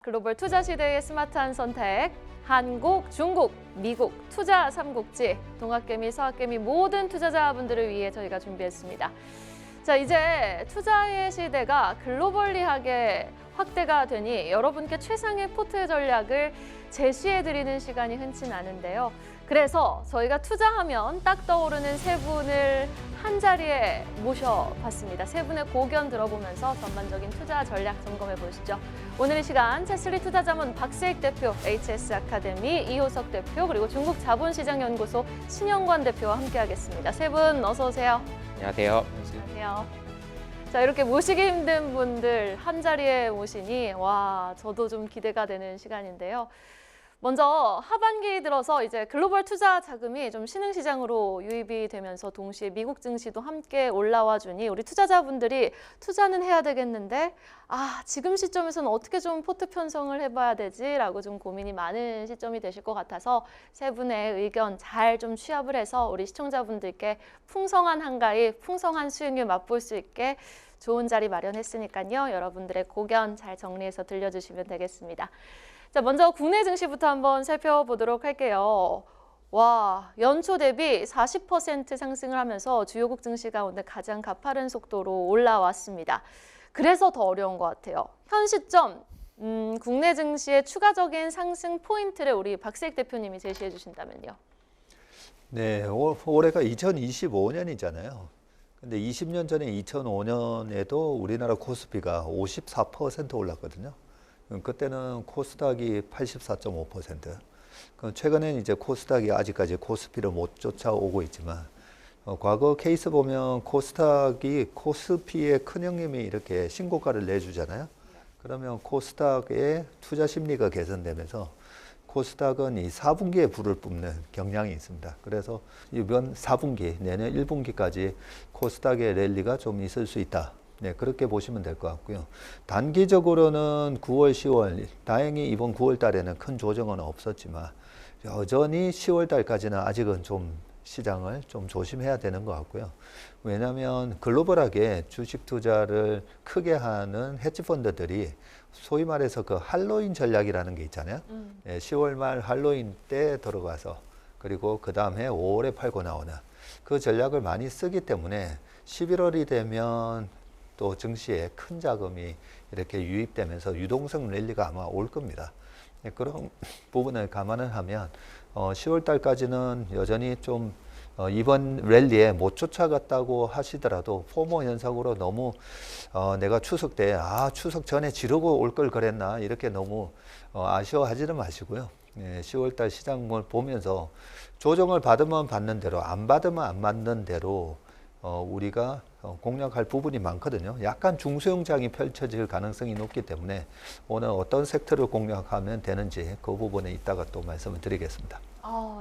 글로벌 투자 시대의 스마트한 선택, 한국, 중국, 미국 투자 삼국지, 동학개미, 서학개미 모든 투자자분들을 위해 저희가 준비했습니다. 자, 이제 투자의 시대가 글로벌리하게 확대가 되니 여러분께 최상의 포트 전략을 제시해드리는 시간이 흔치 않은데요. 그래서 저희가 투자하면 딱 떠오르는 세 분을 한자리에 모셔봤습니다. 세 분의 고견 들어보면서 전반적인 투자 전략 점검해 보시죠. 오늘 이 시간 채슬리 투자자문 박세익 대표, HS 아카데미 이호석 대표, 그리고 중국자본시장연구소 신영관 대표와 함께하겠습니다. 세 분 어서 오세요. 안녕하세요. 안녕하세요. 자, 이렇게 모시기 힘든 분들 한자리에 모시니 와, 저도 좀 기대가 되는 시간인데요. 먼저 하반기 들어서 이제 글로벌 투자 자금이 좀 신흥시장으로 유입이 되면서 동시에 미국 증시도 함께 올라와 주니 우리 투자자분들이 투자는 해야 되겠는데 지금 시점에서는 어떻게 좀 포트 편성을 해봐야 되지라고 좀 고민이 많은 시점이 되실 것 같아서 세 분의 의견 잘 좀 취합을 해서 우리 시청자분들께 풍성한 한가위, 풍성한 수익률 맛볼 수 있게 좋은 자리 마련했으니까요. 여러분들의 고견 잘 정리해서 들려주시면 되겠습니다. 자, 먼저 국내 증시부터 한번 살펴보도록 할게요. 와, 연초 대비 40% 상승을 하면서 주요국 증시 가운데 가장 가파른 속도로 올라왔습니다. 그래서 더 어려운 것 같아요. 현 시점 국내 증시의 추가적인 상승 포인트를 우리 박세익 대표님이 제시해 주신다면요. 네, 올해가 2025년이잖아요. 근데 20년 전에 2005년에도 우리나라 코스피가 54% 올랐거든요. 그때는 코스닥이 84.5%. 최근엔 이제 코스닥이 아직까지 코스피를 못 쫓아오고 있지만, 과거 케이스 보면 코스닥이 코스피의 큰형님이 이렇게 신고가를 내주잖아요. 그러면 코스닥의 투자 심리가 개선되면서 코스닥은 이 4분기에 불을 뿜는 경향이 있습니다. 그래서 이번 4분기, 내년 1분기까지 코스닥의 랠리가 좀 있을 수 있다. 네, 그렇게 보시면 될 것 같고요. 단기적으로는 9월, 10월, 다행히 이번 9월 달에는 큰 조정은 없었지만 여전히 10월 달까지는 아직은 좀 시장을 좀 조심해야 되는 것 같고요. 왜냐하면 글로벌하게 주식 투자를 크게 하는 헤지펀드들이 소위 말해서 그 할로윈 전략이라는 게 있잖아요. 네, 10월 말 할로윈 때 들어가서 그리고 그 다음에 5월에 팔고 나오는 그 전략을 많이 쓰기 때문에 11월이 되면 또 증시에 큰 자금이 이렇게 유입되면서 유동성 랠리가 아마 올 겁니다. 네, 그런 부분을 감안을 하면 10월 달까지는 여전히 좀 이번 랠리에 못 쫓아갔다고 하시더라도 포모 현상으로 너무 내가 추석 때 추석 전에 지르고 올 걸 그랬나 이렇게 너무 아쉬워하지는 마시고요. 네, 10월 달 시장을 보면서 조정을 받으면 받는 대로 안 받으면 안 받는 대로 우리가 공략할 부분이 많거든요. 약간 중소형장이 펼쳐질 가능성이 높기 때문에 오늘 어떤 섹터를 공략하면 되는지 그 부분에 이따가 또 말씀을 드리겠습니다.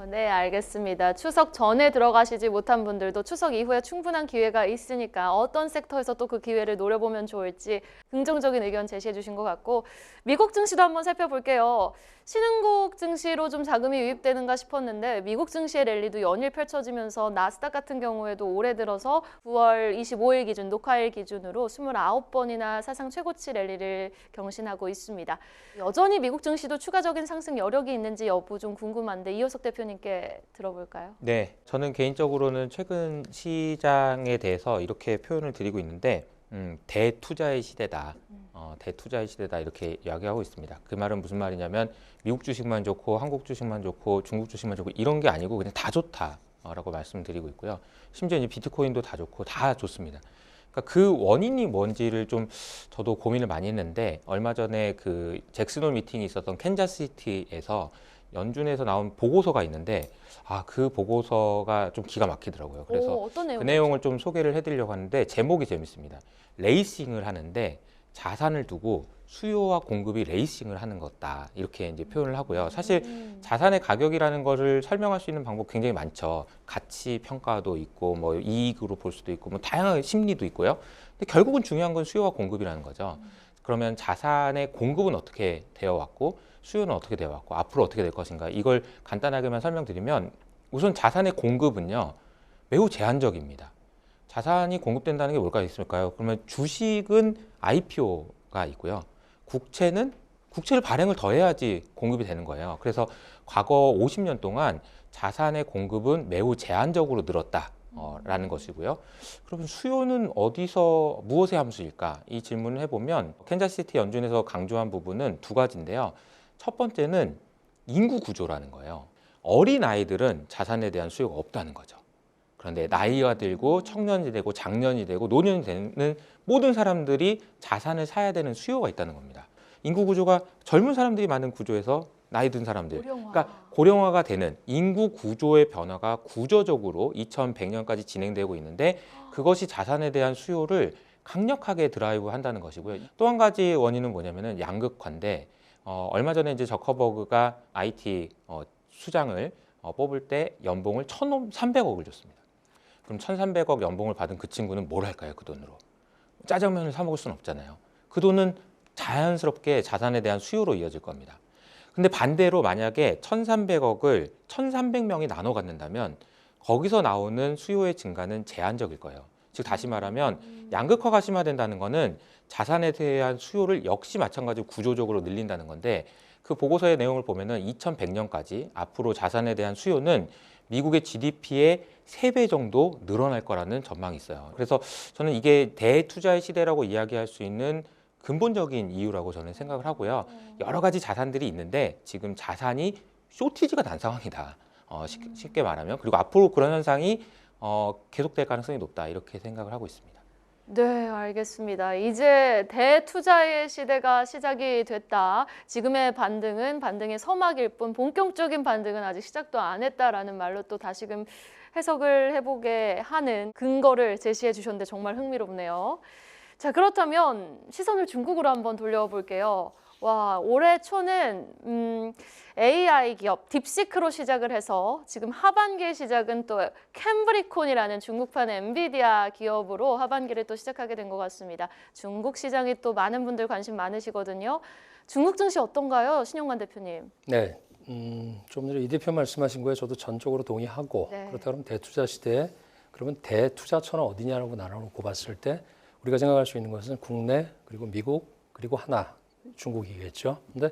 네, 알겠습니다. 추석 전에 들어가시지 못한 분들도 추석 이후에 충분한 기회가 있으니까 어떤 섹터에서 또 그 기회를 노려보면 좋을지 긍정적인 의견 제시해 주신 것 같고, 미국 증시도 한번 살펴볼게요. 신흥국 증시로 좀 자금이 유입되는가 싶었는데 미국 증시의 랠리도 연일 펼쳐지면서 나스닥 같은 경우에도 올해 들어서 9월 25일 기준, 녹화일 기준으로 29번이나 사상 최고치 랠리를 경신하고 있습니다. 여전히 미국 증시도 추가적인 상승 여력이 있는지 여부 좀 궁금한데 이호석 대표님께 들어볼까요? 네, 저는 개인적으로는 최근 시장에 대해서 이렇게 표현을 드리고 있는데 대투자의 시대다. 대투자의 시대다 이렇게 이야기하고 있습니다. 그 말은 무슨 말이냐면 미국 주식만 좋고 한국 주식만 좋고 중국 주식만 좋고 이런 게 아니고 그냥 다 좋다라고 말씀드리고 있고요. 심지어 이제 비트코인도 다 좋고 다 좋습니다. 그러니까 그 원인이 뭔지를 좀 저도 고민을 많이 했는데 얼마 전에 그 잭슨홀 미팅이 있었던 캔자스시티에서 연준에서 나온 보고서가 있는데 그 보고서가 좀 기가 막히더라고요. 그래서 어떤 그 내용을 좀 소개를 해드리려고 하는데 제목이 재밌습니다. 레이싱을 하는데 자산을 두고 수요와 공급이 레이싱을 하는 것다 이렇게 이제 표현을 하고요. 사실 자산의 가격이라는 것을 설명할 수 있는 방법 굉장히 많죠. 가치 평가도 있고 뭐 이익으로 볼 수도 있고 뭐 다양한 심리도 있고요. 근데 결국은 중요한 건 수요와 공급이라는 거죠. 그러면 자산의 공급은 어떻게 되어 왔고 수요는 어떻게 되어 왔고 앞으로 어떻게 될 것인가 이걸 간단하게만 설명드리면 우선 자산의 공급은요 매우 제한적입니다. 자산이 공급된다는 게 뭘까 있을까요? 그러면 주식은 IPO가 있고요. 국채는 국채를 발행을 더 해야지 공급이 되는 거예요. 그래서 과거 50년 동안 자산의 공급은 매우 제한적으로 늘었다라는 것이고요. 그러면 수요는 어디서 무엇의 함수일까? 이 질문을 해보면 캔자스시티 연준에서 강조한 부분은 두 가지인데요. 첫 번째는 인구 구조라는 거예요. 어린 아이들은 자산에 대한 수요가 없다는 거죠. 그런데 나이가 들고 청년이 되고 장년이 되고 노년이 되는 모든 사람들이 자산을 사야 되는 수요가 있다는 겁니다. 인구 구조가 젊은 사람들이 많은 구조에서 나이 든 사람들, 그러니까 고령화가 되는 인구 구조의 변화가 구조적으로 2100년까지 진행되고 있는데 그것이 자산에 대한 수요를 강력하게 드라이브 한다는 것이고요. 또 한 가지 원인은 뭐냐면은 양극화인데 얼마 전에 이제 저커버그가 IT 수장을 뽑을 때 연봉을 1,300억을 줬습니다. 그럼 1,300억 연봉을 받은 그 친구는 뭘 할까요? 그 돈으로 짜장면을 사 먹을 수는 없잖아요. 그 돈은 자연스럽게 자산에 대한 수요로 이어질 겁니다. 근데 반대로 만약에 1,300억을 1,300명이 나눠 갖는다면 거기서 나오는 수요의 증가는 제한적일 거예요. 즉 다시 말하면 양극화가 심화된다는 거는 자산에 대한 수요를 역시 마찬가지로 구조적으로 늘린다는 건데 그 보고서의 내용을 보면은 2100년까지 앞으로 자산에 대한 수요는 미국의 GDP의 3배 정도 늘어날 거라는 전망이 있어요. 그래서 저는 이게 대투자의 시대라고 이야기할 수 있는 근본적인 이유라고 저는 생각을 하고요. 여러 가지 자산들이 있는데 지금 자산이 쇼티지가 난 상황이다. 쉽게 말하면. 그리고 앞으로 그런 현상이 계속될 가능성이 높다. 이렇게 생각을 하고 있습니다. 네, 알겠습니다. 이제 대투자의 시대가 시작이 됐다. 지금의 반등은 반등의 서막일 뿐 본격적인 반등은 아직 시작도 안 했다라는 말로 또 다시금 해석을 해보게 하는 근거를 제시해 주셨는데 정말 흥미롭네요. 자, 그렇다면 시선을 중국으로 한번 돌려볼게요. 와, 올해 초는 AI 기업 딥시크로 시작을 해서 지금 하반기의 시작은 또 캠브리콘이라는 중국판 엔비디아 기업으로 하반기를 또 시작하게 된 것 같습니다. 중국 시장이 또 많은 분들 관심 많으시거든요. 중국 증시 어떤가요, 신용관 대표님? 네, 좀 전에 이 대표 말씀하신 거에 저도 전적으로 동의하고 네. 그렇다면 대투자 시대에 그러면 대투자처는 어디냐라고 나눠놓고 봤을 때 우리가 생각할 수 있는 것은 국내 그리고 미국 그리고 하나 중국이겠죠. 근데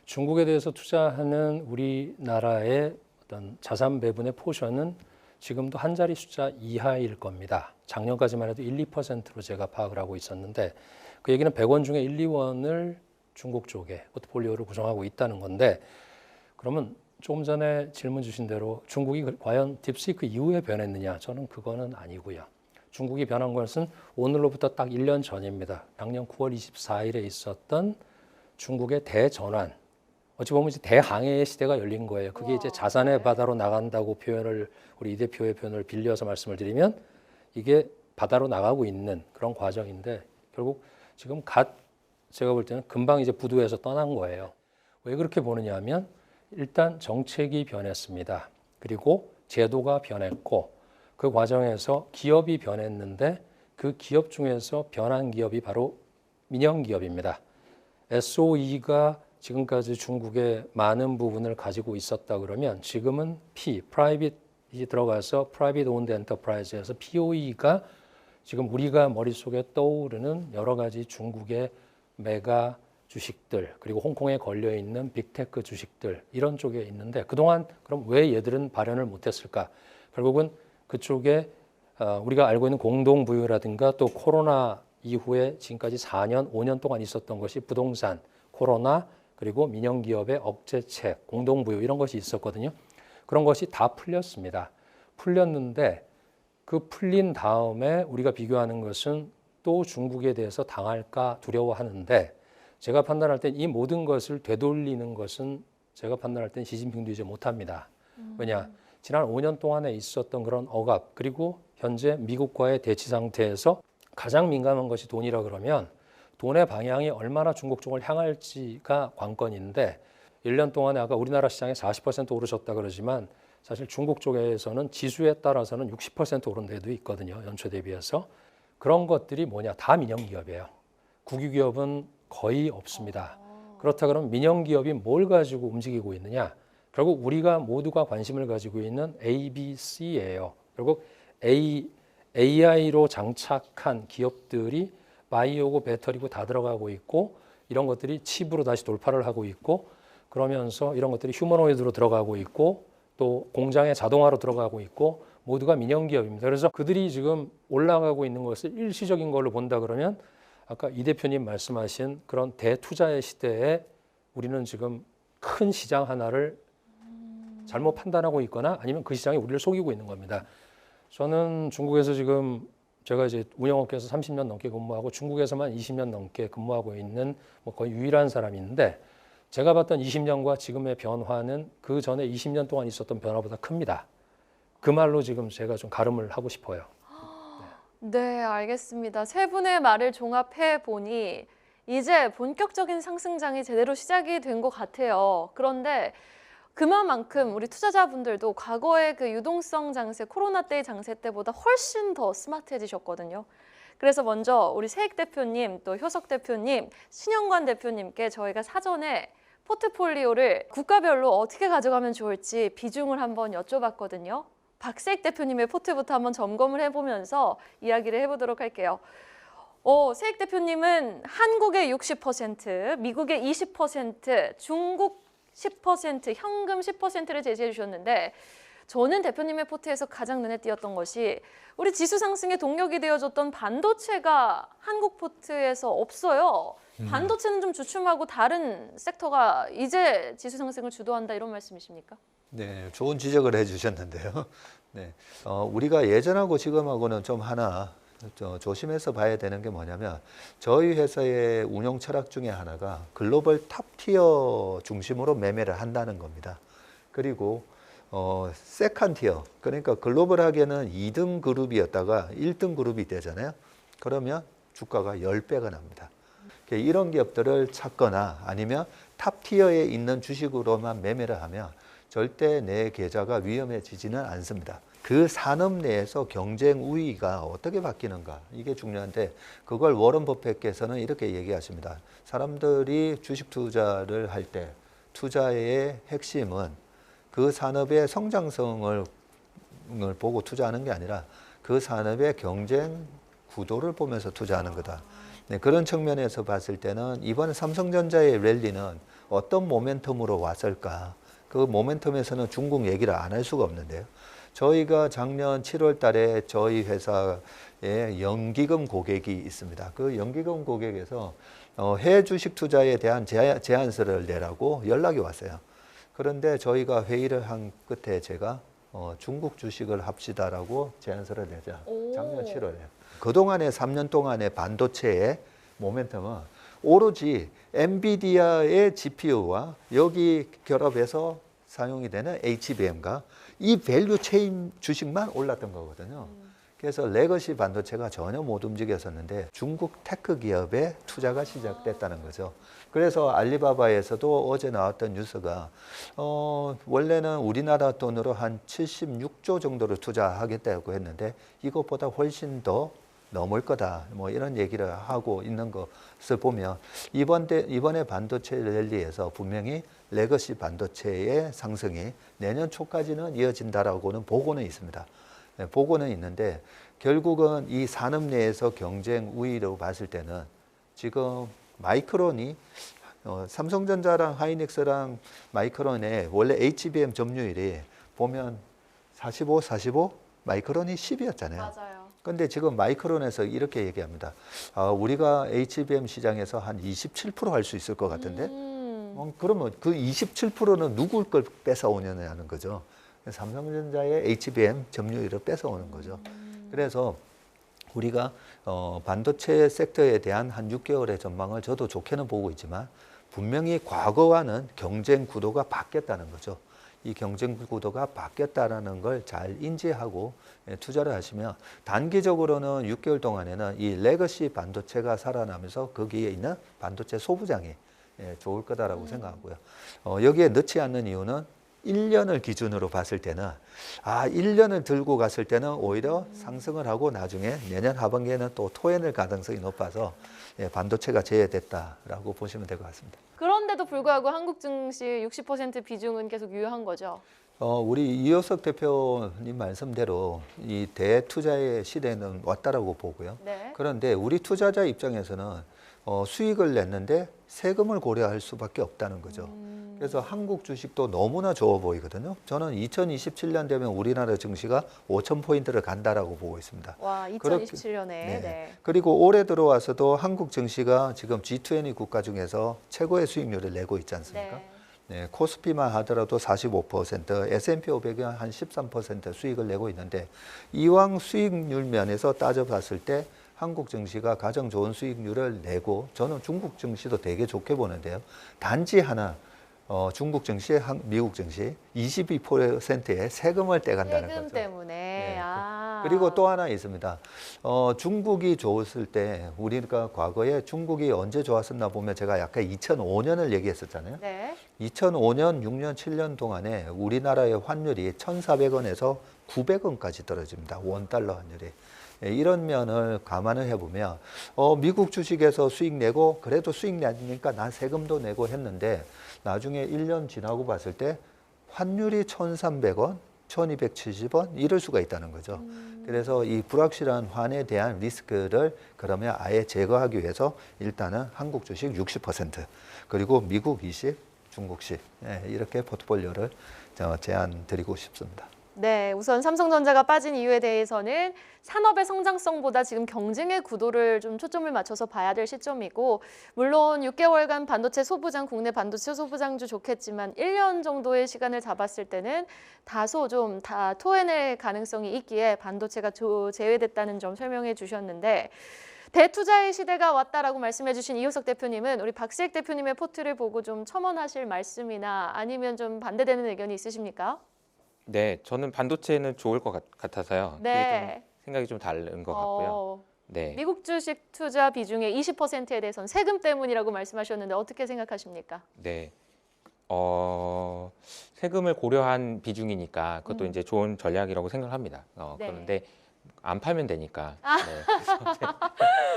중국에 대해서 투자하는 우리나라의 어떤 자산 배분의 포션은 지금도 한 자리 숫자 이하일 겁니다. 작년까지만 해도 1, 2%로 제가 파악을 하고 있었는데 그 얘기는 100원 중에 1, 2원을 중국 쪽에 포트폴리오를 구성하고 있다는 건데 그러면 조금 전에 질문 주신 대로 중국이 과연 딥시크 이후에 변했느냐? 저는 그거는 아니고요. 중국이 변한 것은 오늘로부터 딱 1년 전입니다. 작년 9월 24일에 있었던 중국의 대전환. 어찌 보면 이제 대항해의 시대가 열린 거예요. 그게 이제 자산의 바다로 나간다고 표현을 우리 이 대표의 표현을 빌려서 말씀을 드리면 이게 바다로 나가고 있는 그런 과정인데 결국 지금 제가 볼 때는 금방 이제 부두에서 떠난 거예요. 왜 그렇게 보느냐 하면 일단 정책이 변했습니다. 그리고 제도가 변했고 그 과정에서 기업이 변했는데 그 기업 중에서 변한 기업이 바로 민영 기업입니다. SOE가 지금까지 중국의 많은 부분을 가지고 있었다 그러면 지금은 Private이 들어가서 Private Owned Enterprise에서 POE가 지금 우리가 머릿속에 떠오르는 여러 가지 중국의 메가 주식들 그리고 홍콩에 걸려있는 빅테크 주식들 이런 쪽에 있는데 그동안 그럼 왜 얘들은 발현을 못했을까? 결국은 그쪽에 우리가 알고 있는 공동부유라든가 또 코로나 이후에 지금까지 4년, 5년 동안 있었던 것이 부동산, 코로나 그리고 민영기업의 억제책, 공동부유 이런 것이 있었거든요. 그런 것이 다 풀렸습니다. 풀렸는데 그 풀린 다음에 우리가 비교하는 것은 또 중국에 대해서 당할까 두려워하는데 제가 판단할 땐 이 모든 것을 되돌리는 것은 제가 판단할 땐 시진핑도 이제 못합니다. 왜냐? 지난 5년 동안에 있었던 그런 억압 그리고 현재 미국과의 대치 상태에서 가장 민감한 것이 돈이라 그러면 돈의 방향이 얼마나 중국 쪽을 향할지가 관건인데 1년 동안에 아까 우리나라 시장에 40% 오르셨다 그러지만 사실 중국 쪽에서는 지수에 따라서는 60% 오른 데도 있거든요. 연초 대비해서. 그런 것들이 뭐냐? 다 민영기업이에요. 국유기업은 거의 없습니다. 그렇다 그러면 민영기업이 뭘 가지고 움직이고 있느냐? 결국 우리가 모두가 관심을 가지고 있는 A, B, C예요. 결국 AI로 장착한 기업들이 바이오고 배터리고 다 들어가고 있고 이런 것들이 칩으로 다시 돌파를 하고 있고 그러면서 이런 것들이 휴머노이드로 들어가고 있고 또 공장의 자동화로 들어가고 있고 모두가 민영 기업입니다. 그래서 그들이 지금 올라가고 있는 것을 일시적인 걸로 본다 그러면 아까 이 대표님 말씀하신 그런 대투자의 시대에 우리는 지금 큰 시장 하나를 잘못 판단하고 있거나 아니면 그 시장이 우리를 속이고 있는 겁니다. 저는 중국에서 지금 제가 이제 운영업계에서 30년 넘게 근무하고 중국에서만 20년 넘게 근무하고 있는 뭐 거의 유일한 사람인데 제가 봤던 20년과 지금의 변화는 그 전에 20년 동안 있었던 변화보다 큽니다. 그 말로 지금 제가 좀 가름을 하고 싶어요. 네, 알겠습니다. 세 분의 말을 종합해 보니 이제 본격적인 상승장이 제대로 시작이 된 것 같아요. 그런데 그만큼 우리 투자자분들도 과거의 그 유동성 장세, 코로나 때의 장세 때보다 훨씬 더 스마트해지셨거든요. 그래서 먼저 우리 세익 대표님, 또 효석 대표님, 신영관 대표님께 저희가 사전에 포트폴리오를 국가별로 어떻게 가져가면 좋을지 비중을 한번 여쭤봤거든요. 박세익 대표님의 포트부터 한번 점검을 해보면서 이야기를 해보도록 할게요. 세익 대표님은 한국의 60%, 미국의 20%, 중국 10%, 현금 10%를 제시해 주셨는데 저는 대표님의 포트에서 가장 눈에 띄었던 것이 우리 지수 상승의 동력이 되어줬던 반도체가 한국 포트에서 없어요. 반도체는 좀 주춤하고 다른 섹터가 이제 지수 상승을 주도한다 이런 말씀이십니까? 네, 좋은 지적을 해주셨는데요. 네, 우리가 예전하고 지금하고는 좀 하나 조심해서 봐야 되는 게 뭐냐면 저희 회사의 운영 철학 중에 하나가 글로벌 탑티어 중심으로 매매를 한다는 겁니다. 그리고 세컨 티어, 그러니까 글로벌하게는 2등 그룹이었다가 1등 그룹이 되잖아요. 그러면 주가가 10배가 납니다. 이런 기업들을 찾거나 아니면 탑티어에 있는 주식으로만 매매를 하면 절대 내 계좌가 위험해지지는 않습니다. 그 산업 내에서 경쟁 우위가 어떻게 바뀌는가 이게 중요한데 그걸 워런 버핏께서는 이렇게 얘기하십니다. 사람들이 주식 투자를 할 때 투자의 핵심은 그 산업의 성장성을 보고 투자하는 게 아니라 그 산업의 경쟁 구도를 보면서 투자하는 거다. 네, 그런 측면에서 봤을 때는 이번 삼성전자의 랠리는 어떤 모멘텀으로 왔을까? 그 모멘텀에서는 중국 얘기를 안 할 수가 없는데요. 저희가 작년 7월 달에 저희 회사에 연기금 고객이 있습니다. 그 연기금 고객에서 해외 주식 투자에 대한 제안서를 내라고 연락이 왔어요. 그런데 저희가 회의를 한 끝에 제가 중국 주식을 합시다라고 제안서를 내자. 작년 7월에. 그동안의 3년 동안의 반도체의 모멘텀은 오로지 엔비디아의 GPU와 여기 결합해서 사용이 되는 HBM과 이 밸류 체인 주식만 올랐던 거거든요. 그래서 레거시 반도체가 전혀 못 움직였었는데 중국 테크 기업의 투자가 시작됐다는 거죠. 그래서 알리바바에서도 어제 나왔던 뉴스가 원래는 우리나라 돈으로 한 76조 정도를 투자하겠다고 했는데 이것보다 훨씬 더 넘을 거다. 뭐 이런 얘기를 하고 있는 것을 보면 이번에 반도체 랠리에서 분명히 레거시 반도체의 상승이 내년 초까지는 이어진다라고는 보고는 있습니다. 네, 보고는 있는데 결국은 이 산업 내에서 경쟁 우위로 봤을 때는 지금 마이크론이 삼성전자랑 하이닉스랑 마이크론의 원래 HBM 점유율이 보면 45, 마이크론이 10이었잖아요. 맞아요. 근데 지금 마이크론에서 이렇게 얘기합니다. 우리가 HBM 시장에서 한 27% 할 수 있을 것 같은데 그러면 그 27%는 누굴 걸 뺏어오냐는 거죠. 삼성전자의 HBM 점유율을 뺏어오는 거죠. 그래서 우리가 반도체 섹터에 대한 한 6개월의 전망을 저도 좋게는 보고 있지만 분명히 과거와는 경쟁 구도가 바뀌었다는 거죠. 이 경쟁 구도가 바뀌었다는 걸 잘 인지하고 투자를 하시면 단기적으로는 6개월 동안에는 이 레거시 반도체가 살아나면서 거기에 있는 반도체 소부장이 좋을 거다라고 생각하고요. 여기에 넣지 않는 이유는 1년을 기준으로 봤을 때는 1년을 들고 갔을 때는 오히려 상승을 하고 나중에 내년 하반기에는 또 토해낼 가능성이 높아서 반도체가 제외됐다라고 보시면 될 것 같습니다. 그런데도 불구하고 한국 증시 60% 비중은 계속 유효한 거죠? 우리 이효석 대표님 말씀대로 이 대투자의 시대는 왔다라고 보고요. 네. 그런데 우리 투자자 입장에서는 수익을 냈는데 세금을 고려할 수밖에 없다는 거죠. 그래서 한국 주식도 너무나 좋아 보이거든요. 저는 2027년 되면 우리나라 증시가 5,000포인트를 간다라고 보고 있습니다. 와, 그렇게- 2027년에. 네. 그리고 올해 들어와서도 한국 증시가 지금 G20 국가 중에서 최고의 수익률을 내고 있지 않습니까? 네. 네, 코스피만 하더라도 45%, S&P 500이 한 13% 수익을 내고 있는데 이왕 수익률 면에서 따져봤을 때 한국 증시가 가장 좋은 수익률을 내고 저는 중국 증시도 되게 좋게 보는데요. 단지 하나 중국 증시, 미국 증시 22%의 세금을 떼간다는 세금 거죠. 때문에. 네. 아. 그리고 또 하나 있습니다. 중국이 좋았을 때 우리가 과거에 중국이 언제 좋았었나 보면 제가 약간 2005년을 얘기했었잖아요. 네. 2005년, 6년, 7년 동안에 우리나라의 환율이 1,400원에서 900원까지 떨어집니다. 원달러 환율이. 예, 이런 면을 감안을 해보면 미국 주식에서 수익 내고 그래도 수익 내니까 난 세금도 내고 했는데 나중에 1년 지나고 봤을 때 환율이 1,300원, 1,270원 이럴 수가 있다는 거죠. 그래서 이 불확실한 환에 대한 리스크를 그러면 아예 제거하기 위해서 일단은 한국 주식 60% 그리고 미국 20, 중국 10 이렇게 포트폴리오를 제안 드리고 싶습니다. 네, 우선 삼성전자가 빠진 이유에 대해서는 산업의 성장성보다 지금 경쟁의 구도를 좀 초점을 맞춰서 봐야 될 시점이고, 물론 6개월간 반도체 소부장, 국내 반도체 소부장주 좋겠지만 1년 정도의 시간을 잡았을 때는 다소 좀 다 토해낼 가능성이 있기에 반도체가 제외됐다는 점 설명해 주셨는데, 대투자의 시대가 왔다라고 말씀해 주신 이호석 대표님은 우리 박시익 대표님의 포트를 보고 좀 첨언하실 말씀이나 아니면 좀 반대되는 의견이 있으십니까? 네, 저는 반도체는 좋을 것 같아서요. 그게 네. 좀 생각이 좀 다른 것 같고요. 네, 미국 주식 투자 비중의 20%에 대해서는 세금 때문이라고 말씀하셨는데 어떻게 생각하십니까? 네. 세금을 고려한 비중이니까 그것도 이제 좋은 전략이라고 생각합니다. 네. 그런데 안 팔면 되니까. 네.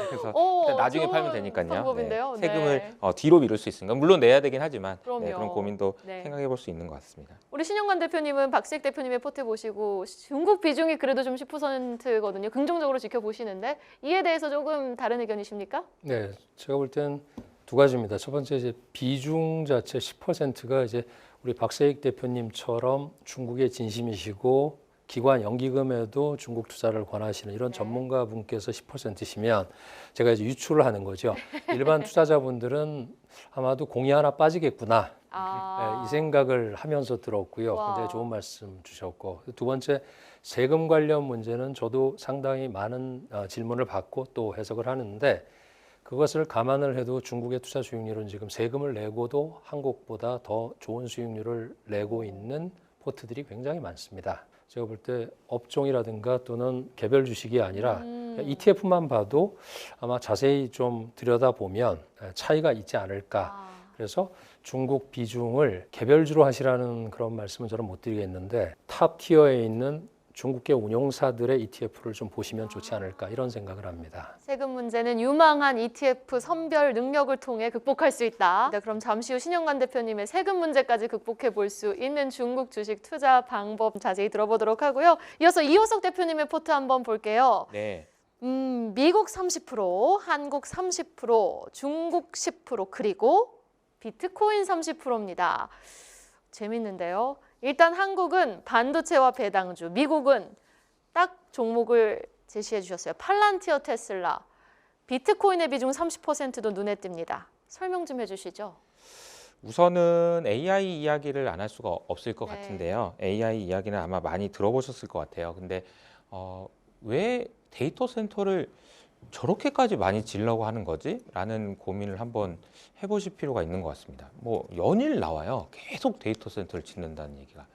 그래서 오, 일단 나중에 좋은 팔면 되니까요. 방법인데요. 네. 세금을 네. 뒤로 미룰 수 있으니까 물론 내야 되긴 하지만 그럼요. 그런 고민도 네. 생각해 볼 수 있는 것 같습니다. 우리 신영관 대표님은 박시익 대표님의 포트 보시고 중국 비중이 그래도 좀 10%거든요. 긍정적으로 지켜보시는데 이에 대해서 조금 다른 의견이십니까? 네, 제가 볼 땐 두 가지입니다. 첫 번째 이제 비중 자체 10%가 이제 우리 박세익 대표님처럼 중국의 진심이시고 기관 연기금에도 중국 투자를 권하시는 이런 네. 전문가분께서 10%시면 제가 이제 유출을 하는 거죠. 일반 투자자분들은 아마도 공이 하나 빠지겠구나. 이 생각을 하면서 들었고요. 와. 굉장히 좋은 말씀 주셨고, 두 번째 세금 관련 문제는 저도 상당히 많은 질문을 받고 또 해석을 하는데 그것을 감안을 해도 중국의 투자 수익률은 지금 세금을 내고도 한국보다 더 좋은 수익률을 내고 있는 포트들이 굉장히 많습니다. 제가 볼 때 업종이라든가 또는 개별 주식이 아니라 ETF만 봐도 아마 자세히 좀 들여다보면 차이가 있지 않을까. 그래서 중국 비중을 개별주로 하시라는 그런 말씀은 저는 못 드리겠는데 탑 티어에 있는 중국계 운용사들의 ETF를 좀 보시면 좋지 않을까 이런 생각을 합니다. 세금 문제는 유망한 ETF 선별 능력을 통해 극복할 수 있다. 네, 그럼 잠시 후 신영관 대표님의 세금 문제까지 극복해 볼 수 있는 중국 주식 투자 방법 자세히 들어보도록 하고요. 이어서 이호석 대표님의 포트 한번 볼게요. 네. 미국 30%, 한국 30%, 중국 10%, 그리고 비트코인 30%입니다. 재밌는데요. 일단 한국은 반도체와 배당주, 미국은 딱 종목을 제시해 주셨어요. 팔란티어, 테슬라, 비트코인의 비중 30%도 눈에 띕니다. 설명 좀 해주시죠. 우선은 AI 이야기를 안 할 수가 없을 것 네. 같은데요. AI 이야기는 아마 많이 들어보셨을 것 같아요. 근데 왜 데이터 센터를 저렇게까지 많이 지으려고 하는 거지? 라는 고민을 한번 해보실 필요가 있는 것 같습니다. 뭐 연일 나와요. 계속 데이터 센터를 짓는다는 얘기가.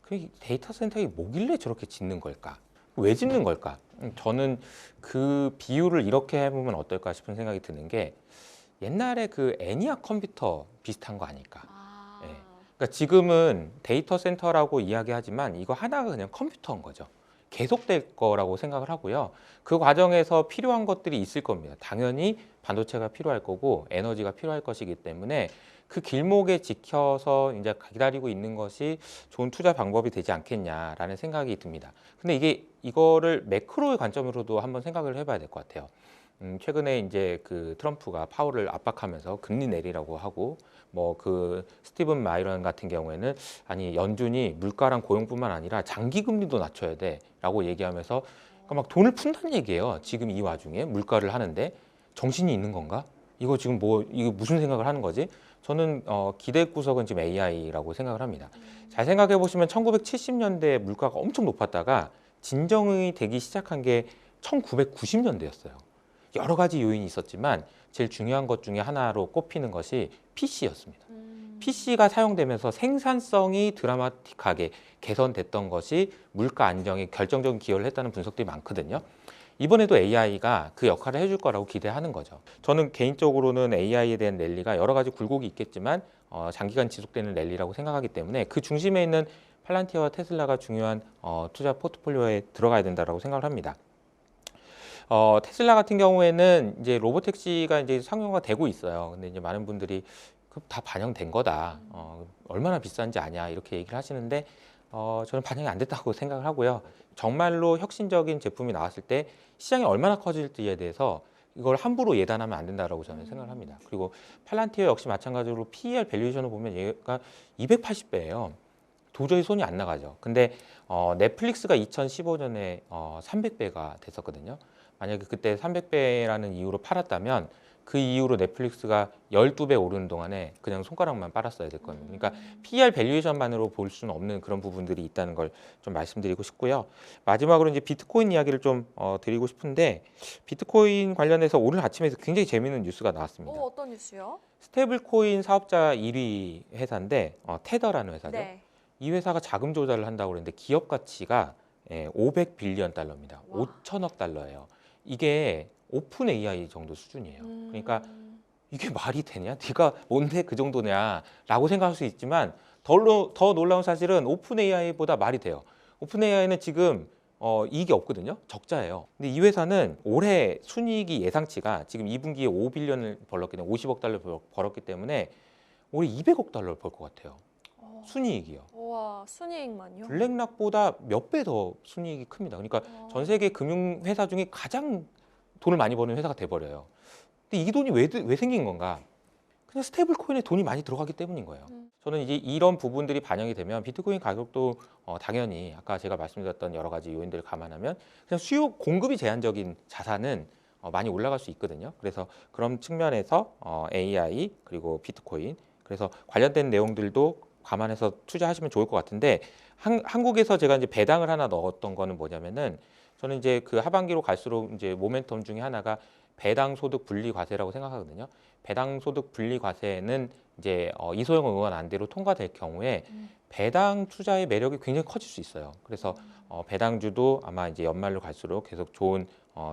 그 데이터 센터가 뭐길래 저렇게 짓는 걸까? 왜 짓는 걸까? 저는 그 비유를 이렇게 해보면 어떨까 싶은 생각이 드는 게 옛날에 그 애니악 컴퓨터 비슷한 거 아닐까? 예. 그러니까 지금은 데이터 센터라고 이야기하지만 이거 하나가 그냥 컴퓨터인 거죠. 계속될 거라고 생각을 하고요. 그 과정에서 필요한 것들이 있을 겁니다. 당연히 반도체가 필요할 거고 에너지가 필요할 것이기 때문에 그 길목에 지켜서 이제 기다리고 있는 것이 좋은 투자 방법이 되지 않겠냐라는 생각이 듭니다. 근데 이거를 매크로의 관점으로도 한번 생각을 해봐야 될 것 같아요. 최근에 이제 그 트럼프가 파월을 압박하면서 금리 내리라고 하고 뭐 그 스티븐 마이런 같은 경우에는 아니 연준이 물가랑 고용뿐만 아니라 장기 금리도 낮춰야 돼라고 얘기하면서 그러니까 막 돈을 푼다는 얘기예요. 지금 이 와중에 물가를 하는데 정신이 있는 건가? 이거 지금 뭐 이거 무슨 생각을 하는 거지? 저는 기대 구석은 지금 AI라고 생각을 합니다. 잘 생각해 보시면 1970년대 물가가 엄청 높았다가 진정이 되기 시작한 게 1990년대였어요. 여러 가지 요인이 있었지만 제일 중요한 것 중에 하나로 꼽히는 것이 PC였습니다. PC가 사용되면서 생산성이 드라마틱하게 개선됐던 것이 물가 안정에 결정적인 기여를 했다는 분석들이 많거든요. 이번에도 AI가 그 역할을 해줄 거라고 기대하는 거죠. 저는 개인적으로는 AI에 대한 랠리가 여러 가지 굴곡이 있겠지만 장기간 지속되는 랠리라고 생각하기 때문에 그 중심에 있는 팔란티어와 테슬라가 중요한 투자 포트폴리오에 들어가야 된다고 생각을 합니다. 테슬라 같은 경우에는 이제 로보택시가 이제 상용화 되고 있어요. 근데 이제 많은 분들이 다 반영된 거다. 얼마나 비싼지 아냐 이렇게 얘기를 하시는데 저는 반영이 안 됐다고 생각을 하고요. 정말로 혁신적인 제품이 나왔을 때 시장이 얼마나 커질지에 대해서 이걸 함부로 예단하면 안 된다라고 저는 생각을 합니다. 그리고 팔란티어 역시 마찬가지로 PER 밸류에이션을 보면 얘가 280배예요. 도저히 손이 안 나가죠. 근데 넷플릭스가 2015년에 300배가 됐었거든요. 만약에 그때 300배라는 이유로 팔았다면 그 이후로 넷플릭스가 12배 오르는 동안에 그냥 손가락만 빨았어야 될 겁니다. 그러니까 PER 밸류에이션만으로 볼 수는 없는 그런 부분들이 있다는 걸 좀 말씀드리고 싶고요. 마지막으로 이제 비트코인 이야기를 좀 드리고 싶은데 비트코인 관련해서 오늘 아침에서 굉장히 재미있는 뉴스가 나왔습니다. 어떤 뉴스요? 스테이블코인 사업자 1위 회사인데 테더라는 회사죠. 네. 이 회사가 자금 조달을 한다고 그러는데 기업 가치가 500빌리언 달러입니다. 와. 5천억 달러예요. 이게 오픈 AI 정도 수준이에요. 그러니까 이게 말이 되냐? 네가 뭔데 그 정도냐라고 생각할 수 있지만 더 놀라운 사실은 오픈 AI보다 말이 돼요. 오픈 AI는 지금 이익이 없거든요. 적자예요. 근데 이 회사는 올해 순이익이 예상치가 지금 2분기에 5빌리언을 벌었기 때문에 50억 달러 벌었기 때문에 올해 200억 달러를 벌 것 같아요. 순이익이요. 와, 순이익만요? 블랙락보다 몇 배 더 순이익이 큽니다. 그러니까 전 세계 금융 회사 중에 가장 돈을 많이 버는 회사가 돼버려요. 근데 이 돈이 왜 생긴 건가? 그냥 스테이블 코인에 돈이 많이 들어가기 때문인 거예요. 저는 이제 이런 부분들이 반영이 되면 비트코인 가격도 당연히 아까 제가 말씀드렸던 여러 가지 요인들을 감안하면 그냥 수요 공급이 제한적인 자산은 많이 올라갈 수 있거든요. 그래서 그런 측면에서 AI 그리고 비트코인 그래서 관련된 내용들도 감안해서 투자하시면 좋을 것 같은데 한국에서 제가 이제 배당을 하나 넣었던 거는 뭐냐면은 저는 이제 그 하반기로 갈수록 이제 모멘텀 중에 하나가 배당 소득 분리 과세라고 생각하거든요. 배당 소득 분리 과세는 이제 이소영 의원 안대로 통과될 경우에 배당 투자의 매력이 굉장히 커질 수 있어요. 그래서 배당주도 아마 이제 연말로 갈수록 계속 좋은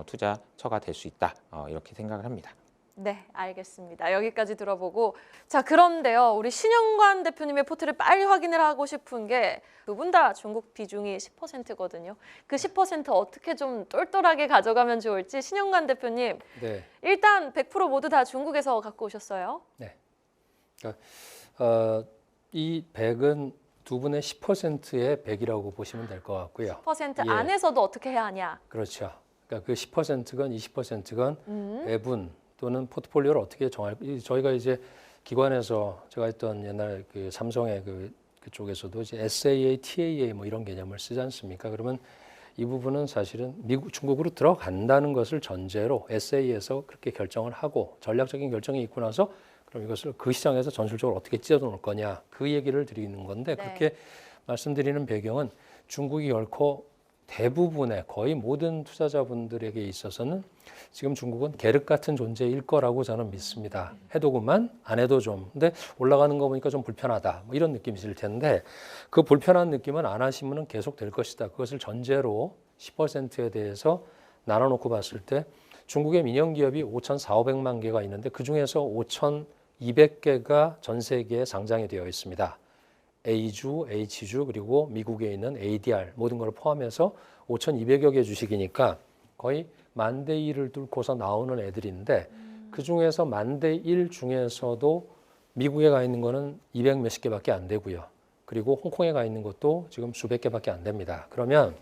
투자처가 될 수 있다. 이렇게 생각을 합니다. 네, 알겠습니다. 여기까지 들어보고 자, 그런데요. 우리 신영관 대표님의 포트를 빨리 확인을 하고 싶은 게 두 분 다 중국 비중이 10%거든요. 그 10% 어떻게 좀 똘똘하게 가져가면 좋을지 신영관 대표님 네. 일단 100% 모두 다 중국에서 갖고 오셨어요. 네. 그러니까 이 100은 두 분의 10%의 100이라고 보시면 될 것 같고요. 10% 예. 안에서도 어떻게 해야 하냐. 그렇죠. 그러니까 그 10%건 20%건 배분 또는 포트폴리오를 어떻게 정할 저희가 이제 기관에서 제가 했던 옛날 그 삼성의 그쪽에서도 이제 SAA, TAA 뭐 이런 개념을 쓰지 않습니까? 그러면 이 부분은 사실은 중국으로 들어간다는 것을 전제로 SA에서 그렇게 결정을 하고 전략적인 결정이 있고 나서 그럼 이것을 그 시장에서 전술적으로 어떻게 찢어 놓을 거냐 그 얘기를 드리는 건데 네. 그렇게 말씀드리는 배경은 중국이 결코 대부분의 거의 모든 투자자분들에게 있어서는 지금 중국은 계륵 같은 존재일 거라고 저는 믿습니다. 해도 그만 안 해도 좀. 근데 올라가는 거 보니까 좀 불편하다. 뭐 이런 느낌이 있을 텐데 그 불편한 느낌은 안 하시면 계속 될 것이다. 그것을 전제로 10%에 대해서 나눠놓고 봤을 때 중국의 민영 기업이 5,400만 개가 있는데 그중에서 5,200개가 전 세계에 상장이 되어 있습니다. A주, H주 그리고 미국에 있는 ADR 모든 걸 포함해서 5,200여 개 주식이니까 거의 10,000대 1을 뚫고서 나오는 애들인데 그중에서 10,000대 1 중에서도 미국에 가 있는 거는 200 몇십 개밖에 안 되고요. 그리고 홍콩에 가 있는 것도 지금 수백 개밖에 안 됩니다. 그러면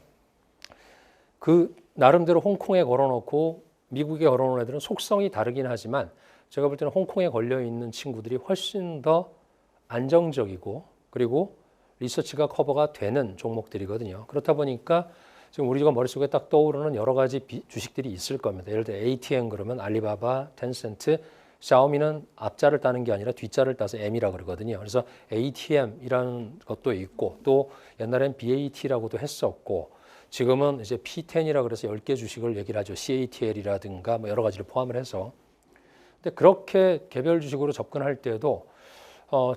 그 나름대로 홍콩에 걸어놓고 미국에 걸어놓은 애들은 속성이 다르긴 하지만 제가 볼 때는 홍콩에 걸려 있는 친구들이 훨씬 더 안정적이고 그리고 리서치가 커버가 되는 종목들이거든요. 그렇다 보니까 지금 우리가 머릿속에 딱 떠오르는 여러 가지 주식들이 있을 겁니다. 예를 들어 ATM 그러면 알리바바, 텐센트, 샤오미는 앞자를 따는 게 아니라 뒷자를 따서 M이라 그러거든요. 그래서 ATM이라는 것도 있고 또 옛날엔 BAT라고도 했었고 지금은 이제 P10이라 그래서 10개 주식을 얘기를 하죠. CATL이라든가 뭐 여러 가지를 포함을 해서. 근데 그렇게 개별 주식으로 접근할 때도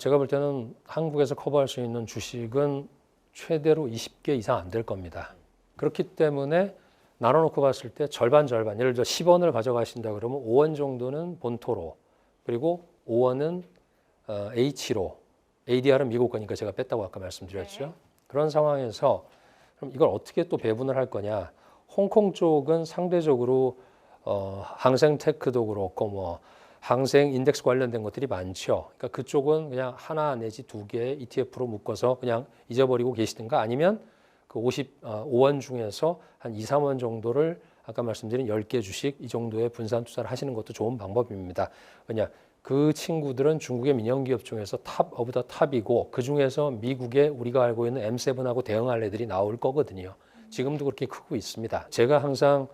제가 볼 때는 한국에서 커버할 수 있는 주식은 최대로 20개 이상 안 될 겁니다. 그렇기 때문에 나눠놓고 봤을 때 절반 예를 들어 10원을 가져가신다 그러면 5원 정도는 본토로 그리고 5원은 H로 ADR은 미국 거니까 제가 뺐다고 아까 말씀드렸죠. 네. 그런 상황에서 그럼 이걸 어떻게 또 배분을 할 거냐. 홍콩 쪽은 상대적으로 항생 테크도 그렇고 뭐 항생 인덱스 관련된 것들이 많죠. 그러니까 그쪽은 그냥 하나 내지 두 개 ETF로 묶어서 그냥 잊어버리고 계시든가 아니면 그 55원 중에서 한 2, 3원 정도를 아까 말씀드린 10개 주식 이 정도의 분산 투자를 하시는 것도 좋은 방법입니다. 왜냐? 그 친구들은 중국의 민영기업 중에서 탑 오브 더 탑이고 그 중에서 미국의 우리가 알고 있는 M7하고 대응할 애들이 나올 거거든요. 지금도 그렇게 크고 있습니다. 제가 항상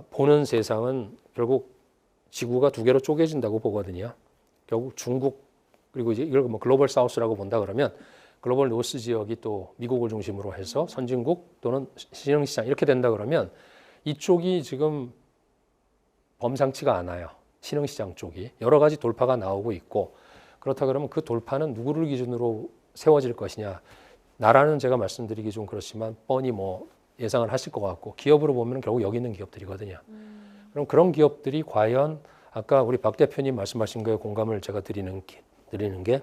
보는 세상은 결국 지구가 두 개로 쪼개진다고 보거든요. 결국 중국 그리고 이제 이걸 뭐 글로벌 사우스라고 본다 그러면 글로벌 노스 지역이 또 미국을 중심으로 해서 선진국 또는 신흥시장 이렇게 된다 그러면 이쪽이 지금 범상치가 않아요. 신흥시장 쪽이 여러 가지 돌파가 나오고 있고 그렇다 그러면 그 돌파는 누구를 기준으로 세워질 것이냐. 나라는 제가 말씀드리기 좀 그렇지만 뻔히 뭐 예상을 하실 것 같고 기업으로 보면 결국 여기 있는 기업들이거든요. 그럼 그런 기업들이 과연 아까 우리 박 대표님 말씀하신 거에 공감을 제가 드리는 게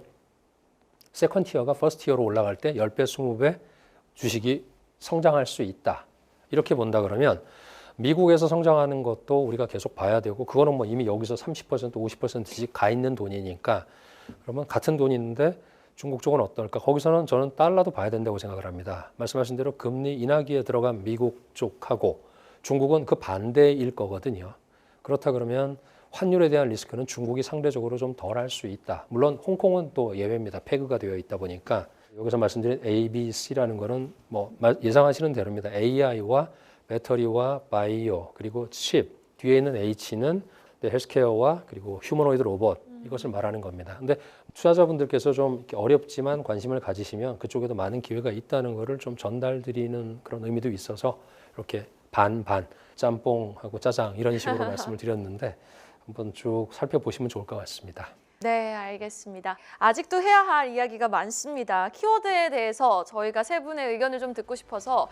세컨 티어가 퍼스트 티어로 올라갈 때 10배, 20배 주식이 성장할 수 있다. 이렇게 본다 그러면 미국에서 성장하는 것도 우리가 계속 봐야 되고 그거는 뭐 이미 여기서 30%, 50%씩 가 있는 돈이니까 그러면 같은 돈인데 중국 쪽은 어떨까? 거기서는 저는 달러도 봐야 된다고 생각을 합니다. 말씀하신 대로 금리 인하기에 들어간 미국 쪽하고 중국은 그 반대일 거거든요. 그렇다 그러면 환율에 대한 리스크는 중국이 상대적으로 좀 덜 할 수 있다. 물론 홍콩은 또 예외입니다. 패그가 되어 있다 보니까 여기서 말씀드린 A, B, C라는 거는 뭐 예상하시는 대로입니다. AI와 배터리와 바이오 그리고 칩 뒤에 있는 H는 헬스케어와 그리고 휴머노이드 로봇 이것을 말하는 겁니다. 근데 투자자분들께서 좀 이렇게 어렵지만 관심을 가지시면 그쪽에도 많은 기회가 있다는 것을 좀 전달드리는 그런 의미도 있어서 이렇게 반반 짬뽕하고 짜장 이런 식으로 말씀을 드렸는데 한번 쭉 살펴보시면 좋을 것 같습니다. 네, 알겠습니다. 아직도 해야 할 이야기가 많습니다. 키워드에 대해서 저희가 세 분의 의견을 좀 듣고 싶어서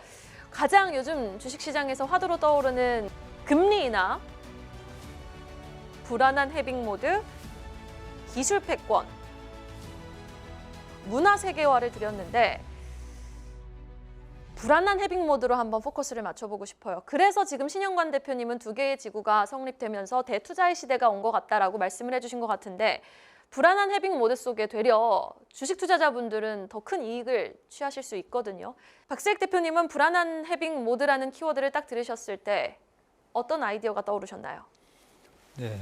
가장 요즘 주식시장에서 화두로 떠오르는 금리 인하, 불안한 해빙 모드, 기술 패권, 문화 세계화를 드렸는데 불안한 해빙 모드로 한번 포커스를 맞춰보고 싶어요. 그래서 지금 신영관 대표님은 두 개의 지구가 성립되면서 대투자의 시대가 온 것 같다라고 말씀을 해주신 것 같은데 불안한 해빙 모드 속에 되려 주식 투자자분들은 더 큰 이익을 취하실 수 있거든요. 박세익 대표님은 불안한 해빙 모드라는 키워드를 딱 들으셨을 때 어떤 아이디어가 떠오르셨나요? 네,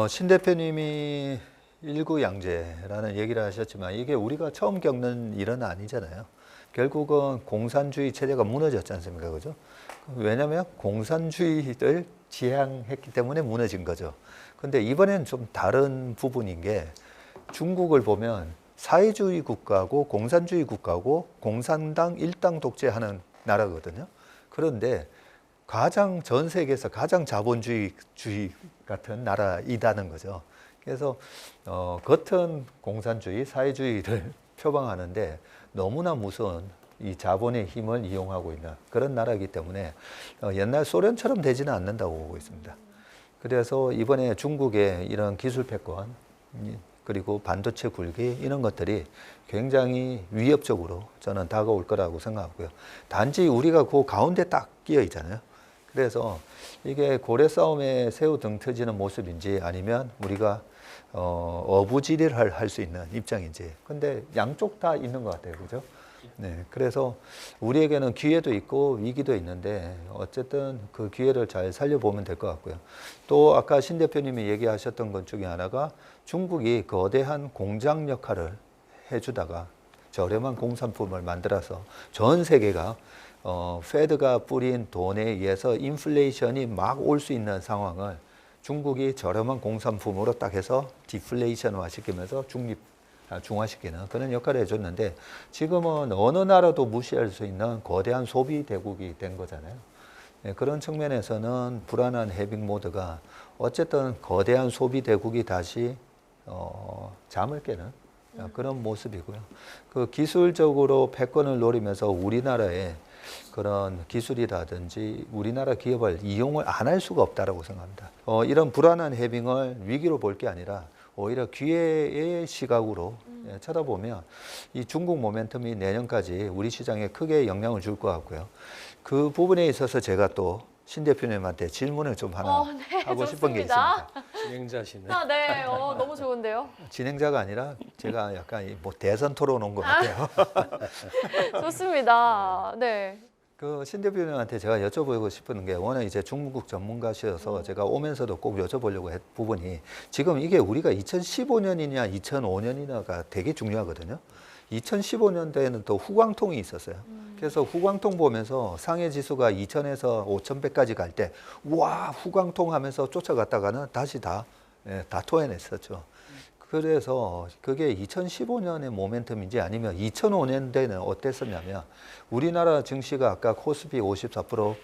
신 대표님이 일구양재라는 얘기를 하셨지만 이게 우리가 처음 겪는 일은 아니잖아요. 결국은 공산주의 체제가 무너졌지 않습니까? 그죠? 왜냐하면 공산주의를 지향했기 때문에 무너진 거죠. 근데 이번엔 좀 다른 부분인 게 중국을 보면 사회주의 국가고 공산주의 국가고 공산당 일당 독재하는 나라거든요. 그런데 가장 전 세계에서 가장 자본주의 같은 나라이다는 거죠. 그래서 겉은 공산주의, 사회주의를 표방하는데 너무나 무서운 이 자본의 힘을 이용하고 있는 그런 나라이기 때문에 옛날 소련처럼 되지는 않는다고 보고 있습니다. 그래서 이번에 중국의 이런 기술 패권 그리고 반도체 굴기 이런 것들이 굉장히 위협적으로 저는 다가올 거라고 생각하고요. 단지 우리가 그 가운데 딱 끼어 있잖아요. 그래서 이게 고래 싸움에 새우 등 터지는 모습인지 아니면 우리가 어부지리를 할 수 있는 입장인지. 근데 양쪽 다 있는 것 같아요. 그죠? 네, 그래서 우리에게는 기회도 있고 위기도 있는데 어쨌든 그 기회를 잘 살려보면 될 것 같고요. 또 아까 신 대표님이 얘기하셨던 것 중에 하나가 중국이 거대한 공장 역할을 해주다가 저렴한 공산품을 만들어서 전 세계가 페드가 뿌린 돈에 의해서 인플레이션이 막 올 수 있는 상황을 중국이 저렴한 공산품으로 딱 해서 디플레이션화 시키면서 중화시키는 그런 역할을 해줬는데 지금은 어느 나라도 무시할 수 있는 거대한 소비 대국이 된 거잖아요. 네, 그런 측면에서는 불안한 해빙 모드가 어쨌든 거대한 소비 대국이 다시 잠을 깨는 그런 모습이고요. 그 기술적으로 패권을 노리면서 우리나라의 그런 기술이라든지 우리나라 기업을 이용을 안 할 수가 없다라고 생각합니다. 이런 불안한 해빙을 위기로 볼 게 아니라 오히려 기회의 시각으로 쳐다보면 이 중국 모멘텀이 내년까지 우리 시장에 크게 영향을 줄 것 같고요. 그 부분에 있어서 제가 또 신 대표님한테 질문을 좀 하나 네, 하고 싶은 게 좋습니다. 있습니다. 진행자시네. 네, 너무 좋은데요. 진행자가 아니라 제가 약간 뭐 대선 토론 온 것 같아요. 좋습니다. 네. 그 신 대표님한테 제가 여쭤보고 싶은 게 워낙 이제 중국 전문가셔서 제가 오면서도 꼭 여쭤보려고 했 부분이 지금 이게 우리가 2015년이냐 2005년이냐가 되게 중요하거든요. 2015년도에는 또 후광통이 있었어요. 그래서 후광통 보면서 상해 지수가 2000에서 5100까지 갈 때 와 후광통 하면서 쫓아갔다가는 다시 다 토해냈었죠. 그래서 그게 2015년의 모멘텀인지 아니면 2005년대는 어땠었냐면 우리나라 증시가 아까 코스피 54%,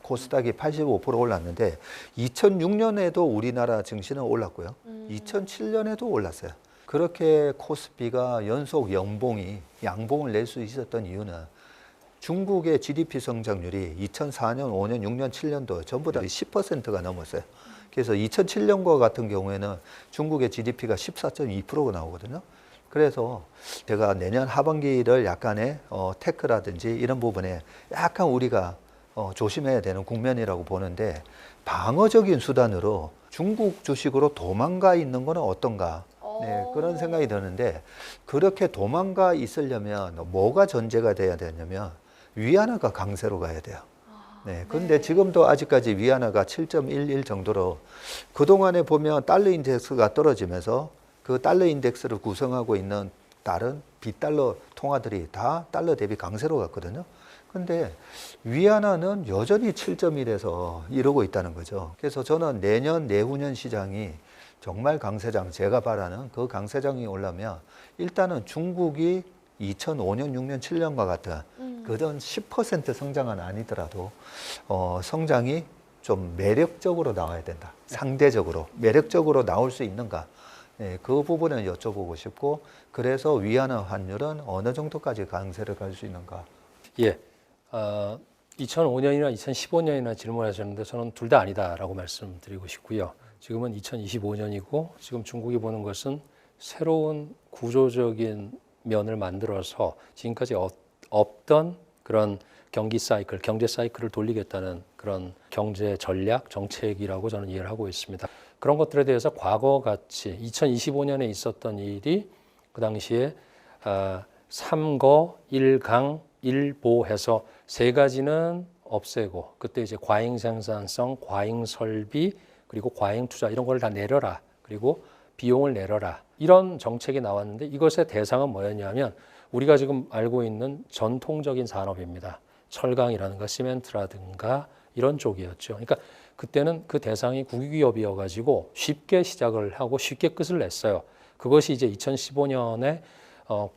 코스닥이 85% 올랐는데 2006년에도 우리나라 증시는 올랐고요. 2007년에도 올랐어요. 그렇게 코스피가 연속 양봉을 낼 수 있었던 이유는 중국의 GDP 성장률이 2004년, 5년, 6년, 7년도 전부 다 10%가 넘었어요. 그래서 2007년과 같은 경우에는 중국의 GDP가 14.2%가 나오거든요. 그래서 제가 내년 하반기를 약간의 테크라든지 이런 부분에 약간 우리가 조심해야 되는 국면이라고 보는데 방어적인 수단으로 중국 주식으로 도망가 있는 거는 어떤가? 네, 그런 생각이 드는데 그렇게 도망가 있으려면 뭐가 전제가 돼야 되냐면 위안화가 강세로 가야 돼요. 네, 근데 지금도 아직까지 위안화가 7.11 정도로 그동안에 보면 달러 인덱스가 떨어지면서 그 달러 인덱스를 구성하고 있는 다른 비달러 통화들이 다 달러 대비 강세로 갔거든요. 근데 위안화는 여전히 7.1에서 이러고 있다는 거죠. 그래서 저는 내년, 내후년 시장이 정말 강세장, 제가 바라는 그 강세장이 오려면 일단은 중국이 2005년, 6년, 7년과 같은 그전 10% 성장은 아니더라도 성장이 좀 매력적으로 나와야 된다. 상대적으로 매력적으로 나올 수 있는가? 네, 그 부분을 여쭤보고 싶고 그래서 위안화 환율은 어느 정도까지 강세를 갈 수 있는가? 예, 2005년이나 2015년이나 질문하셨는데 저는 둘 다 아니다라고 말씀드리고 싶고요. 지금은 2025년이고 지금 중국이 보는 것은 새로운 구조적인 면을 만들어서 지금까지 없던 그런 경제 사이클을 돌리겠다는 그런 경제 전략, 정책이라고 저는 이해를 하고 있습니다. 그런 것들에 대해서 과거같이 2025년에 있었던 일이 그 당시에 3거, 1강, 1보 해서 세 가지는 없애고 그때 이제 과잉 생산성, 과잉 설비, 그리고 과잉 투자 이런 걸 다 내려라. 그리고 비용을 내려라. 이런 정책이 나왔는데 이것의 대상은 뭐였냐면 우리가 지금 알고 있는 전통적인 산업입니다. 철강이라든가 시멘트라든가 이런 쪽이었죠. 그러니까 그때는 그 대상이 국유기업이어가지고 쉽게 시작을 하고 쉽게 끝을 냈어요. 그것이 이제 2015년에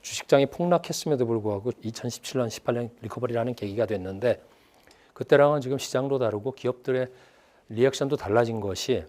주식장이 폭락했음에도 불구하고 2017년, 18년 리커버리라는 계기가 됐는데 그때랑은 지금 시장도 다르고 기업들의 리액션도 달라진 것이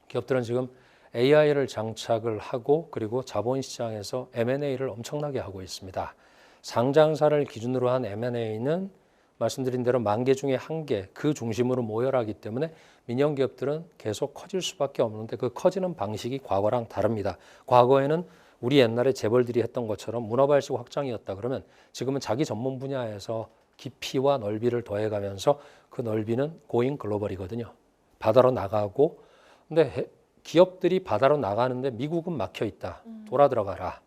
기업들은 지금 AI를 장착을 하고 그리고 자본시장에서 M&A를 엄청나게 하고 있습니다. 상장사를 기준으로 한 M&A는 말씀드린 대로 10,000개 중에 1개 그 중심으로 모여라기 때문에 민영 기업들은 계속 커질 수밖에 없는데 그 커지는 방식이 과거랑 다릅니다. 과거에는 우리 옛날에 재벌들이 했던 것처럼 문어발식 확장이었다 그러면 지금은 자기 전문 분야에서 깊이와 넓이를 더해가면서 그 넓이는 고잉 글로벌이거든요. 바다로 나가고 근데 기업들이 바다로 나가는데 미국은 막혀 있다. 돌아 들어가라.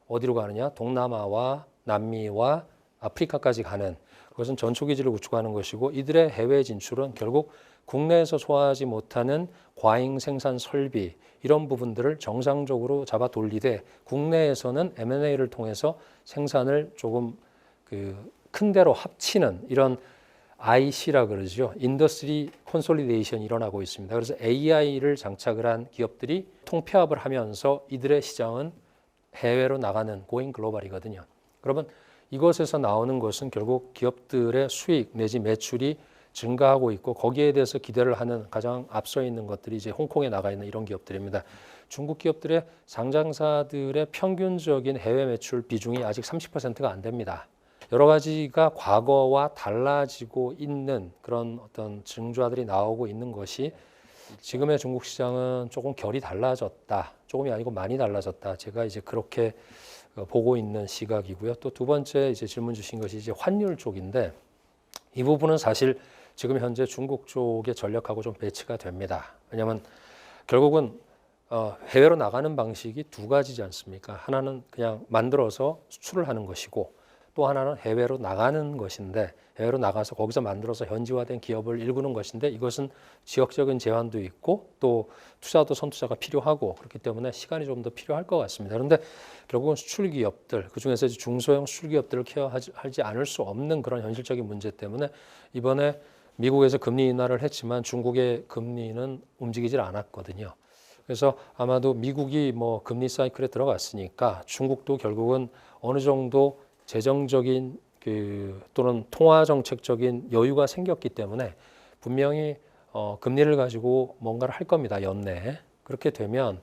어디로 가느냐? 동남아와 남미와 아프리카까지 가는 그것은 전초기지를 구축하는 것이고 이들의 해외 진출은 결국 국내에서 소화하지 못하는 과잉 생산 설비 이런 부분들을 정상적으로 잡아 돌리되 국내에서는 M&A를 통해서 생산을 조금 큰 데로 합치는 이런 IC라 그러죠. 인더스트리 콘솔리데이션이 일어나고 있습니다. 그래서 AI를 장착을 한 기업들이 통폐합을 하면서 이들의 시장은 해외로 나가는 고잉 글로벌이거든요. 그러면 이것에서 나오는 것은 결국 기업들의 수익 내지 매출이 증가하고 있고 거기에 대해서 기대를 하는 가장 앞서 있는 것들이 이제 홍콩에 나가 있는 이런 기업들입니다. 중국 기업들의 상장사들의 평균적인 해외 매출 비중이 아직 30%가 안 됩니다. 여러 가지가 과거와 달라지고 있는 그런 어떤 징조들이 나오고 있는 것이 지금의 중국 시장은 조금 결이 달라졌다. 조금이 아니고 많이 달라졌다. 제가 이제 그렇게 보고 있는 시각이고요. 또 두 번째 이제 질문 주신 것이 이제 환율 쪽인데 이 부분은 사실 지금 현재 중국 쪽의 전략하고 좀 배치가 됩니다. 왜냐하면 결국은 해외로 나가는 방식이 두 가지지 않습니까? 하나는 그냥 만들어서 수출을 하는 것이고 또 하나는 해외로 나가는 것인데 해외로 나가서 거기서 만들어서 현지화된 기업을 일구는 것인데 이것은 지역적인 제한도 있고 또 투자도 선투자가 필요하고 그렇기 때문에 시간이 좀 더 필요할 것 같습니다. 그런데 결국은 수출 기업들 그중에서 중소형 수출 기업들을 케어하지 않을 수 없는 그런 현실적인 문제 때문에 이번에 미국에서 금리 인하를 했지만 중국의 금리는 움직이질 않았거든요. 그래서 아마도 미국이 뭐 금리 사이클에 들어갔으니까 중국도 결국은 어느 정도 재정적인 또는 통화 정책적인 여유가 생겼기 때문에 분명히 금리를 가지고 뭔가를 할 겁니다. 연내에. 그렇게 되면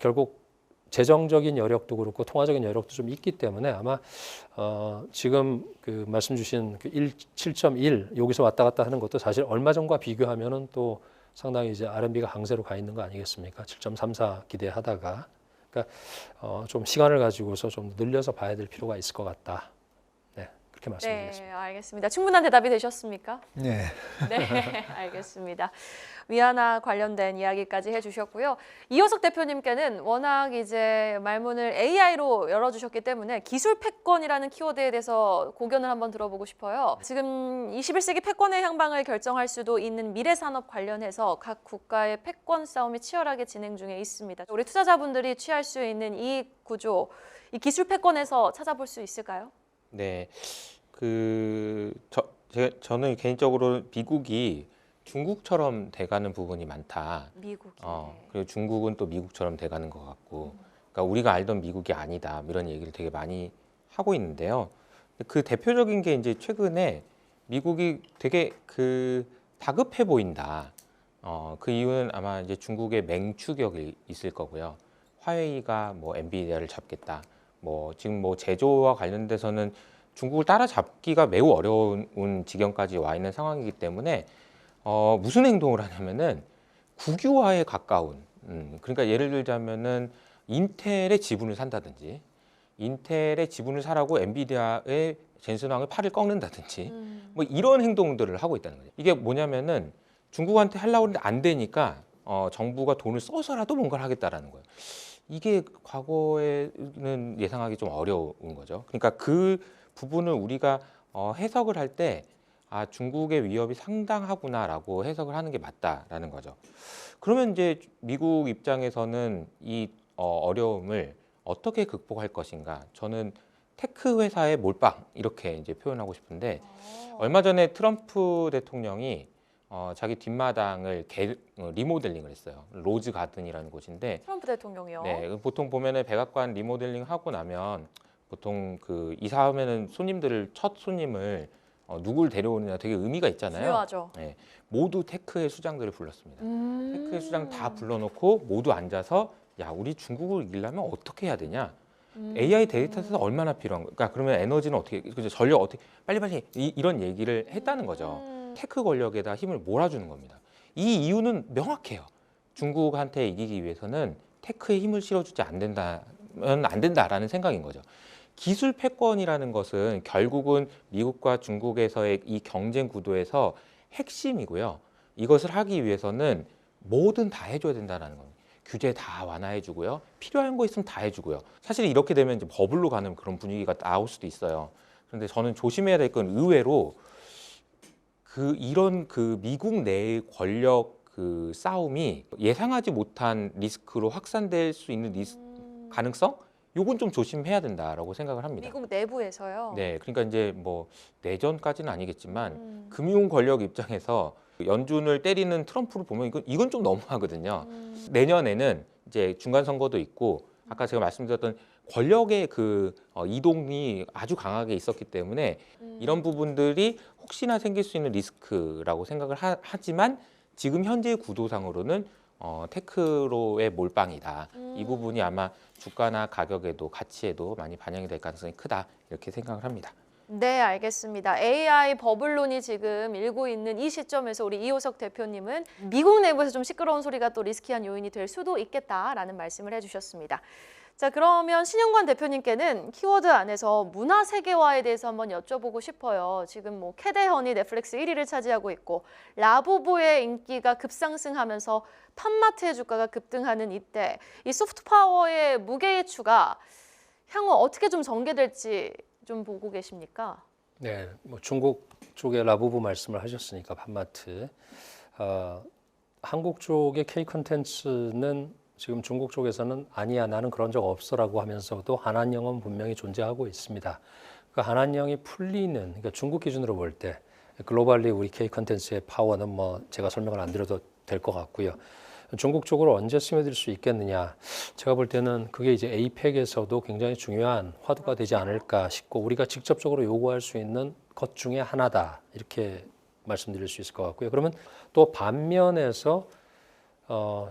결국 재정적인 여력도 그렇고 통화적인 여력도 좀 있기 때문에 아마 지금 말씀 주신 7.1 여기서 왔다 갔다 하는 것도 사실 얼마 전과 비교하면은 또 상당히 이제 RMB가 강세로 가 있는 거 아니겠습니까? 7.34 기대하다가 그러니까 좀 시간을 가지고서 좀 늘려서 봐야 될 필요가 있을 것 같다. 네, 그렇게 말씀드리겠습니다. 네, 알겠습니다. 충분한 대답이 되셨습니까? 네. 네, 알겠습니다. 위안화 관련된 이야기까지 해주셨고요. 이효석 대표님께는 워낙 이제 말문을 AI로 열어주셨기 때문에 기술 패권이라는 키워드에 대해서 고견을 한번 들어보고 싶어요. 지금 21세기 패권의 향방을 결정할 수도 있는 미래 산업 관련해서 각 국가의 패권 싸움이 치열하게 진행 중에 있습니다. 우리 투자자분들이 취할 수 있는 이익 구조, 이 기술 패권에서 찾아볼 수 있을까요? 네, 저는 개인적으로 미국이 중국처럼 돼가는 부분이 많다. 미국이. 그리고 중국은 또 미국처럼 돼가는 것 같고, 그러니까 우리가 알던 미국이 아니다. 이런 얘기를 되게 많이 하고 있는데요. 그 대표적인 게 이제 최근에 미국이 되게 다급해 보인다. 그 이유는 아마 이제 중국의 맹추격이 있을 거고요. 화웨이가 뭐 엔비디아를 잡겠다. 뭐 지금 뭐 제조와 관련돼서는 중국을 따라잡기가 매우 어려운 지경까지 와 있는 상황이기 때문에 무슨 행동을 하냐면은 국유화에 가까운 그러니까 예를 들자면은 인텔의 지분을 산다든지 인텔의 지분을 사라고 엔비디아의 젠슨 황의 팔을 꺾는다든지 뭐 이런 행동들을 하고 있다는 거죠. 이게 뭐냐면은 중국한테 하려고 하는데 안 되니까 정부가 돈을 써서라도 뭔가를 하겠다라는 거예요. 이게 과거에는 예상하기 좀 어려운 거죠. 그러니까 그 부분을 우리가 해석을 할 때 중국의 위협이 상당하구나라고 해석을 하는 게 맞다라는 거죠. 그러면 이제 미국 입장에서는 이 어려움을 어떻게 극복할 것인가? 저는 테크 회사의 몰빵 이렇게 이제 표현하고 싶은데 얼마 전에 트럼프 대통령이 자기 뒷마당을 리모델링을 했어요. 로즈 가든이라는 곳인데 트럼프 대통령이요. 네, 보통 보면은 백악관 리모델링 하고 나면 보통 이사하면은 첫 손님을 누굴 데려오느냐 되게 의미가 있잖아요. 중요하죠. 네, 모두 테크의 수장들을 불렀습니다. 테크의 수장 다 불러놓고 모두 앉아서 야, 우리 중국을 이기려면 어떻게 해야 되냐? AI 데이터에서 얼마나 필요한 거야? 그러니까 그러면 에너지는 어떻게, 전력 어떻게 빨리빨리 이런 얘기를 했다는 거죠. 테크 권력에다 힘을 몰아주는 겁니다. 이 이유는 명확해요. 중국한테 이기기 위해서는 테크에 힘을 실어주지 안 된다라는 생각인 거죠. 기술 패권이라는 것은 결국은 미국과 중국에서의 이 경쟁 구도에서 핵심이고요. 이것을 하기 위해서는 뭐든 다 해줘야 된다는 겁니다. 규제 다 완화해주고요. 필요한 거 있으면 다 해주고요. 사실 이렇게 되면 이제 버블로 가는 그런 분위기가 나올 수도 있어요. 그런데 저는 조심해야 될 건 의외로 이런 미국 내의 권력 싸움이 예상하지 못한 리스크로 확산될 수 있는 가능성? 요건 좀 조심해야 된다라고 생각을 합니다. 미국 내부에서요. 네, 그러니까 이제 뭐 내전까지는 아니겠지만 금융 권력 입장에서 연준을 때리는 트럼프를 보면 이건 좀 너무하거든요. 내년에는 이제 중간 선거도 있고 아까 제가 말씀드렸던 권력의 이동이 아주 강하게 있었기 때문에 이런 부분들이 혹시나 생길 수 있는 리스크라고 생각을 하지만 지금 현재 구도상으로는 테크로의 몰빵이다. 이 부분이 아마 주가나 가격에도 가치에도 많이 반영이 될 가능성이 크다 이렇게 생각을 합니다. 네, 알겠습니다. AI 버블론이 지금 일고 있는 이 시점에서 우리 이호석 대표님은 미국 내부에서 좀 시끄러운 소리가 또 리스키한 요인이 될 수도 있겠다라는 말씀을 해주셨습니다. 자, 그러면 신영관 대표님께는 키워드 안에서 문화 세계화에 대해서 한번 여쭤보고 싶어요. 지금 뭐 캐대헌이 넷플릭스 1위를 차지하고 있고 라부부의 인기가 급상승하면서 팜마트의 주가가 급등하는 이때 이 소프트 파워의 무게추가 향후 어떻게 좀 전개될지 좀 보고 계십니까? 네, 뭐 중국 쪽의 라부부 말씀을 하셨으니까 팜마트. 한국 쪽의 K 컨텐츠는 지금 중국 쪽에서는 아니야 나는 그런 적 없어라고 하면서도 한한령은 분명히 존재하고 있습니다. 그 한한령이 풀리는 그러니까 중국 기준으로 볼 때 글로벌리 우리 K 컨텐츠의 파워는 뭐 제가 설명을 안 드려도 될 것 같고요. 중국 쪽으로 언제 스며들 수 있겠느냐? 제가 볼 때는 그게 이제 에이펙에서도 굉장히 중요한 화두가 되지 않을까 싶고 우리가 직접적으로 요구할 수 있는 것 중에 하나다 이렇게 말씀드릴 수 있을 것 같고요. 그러면 또 반면에서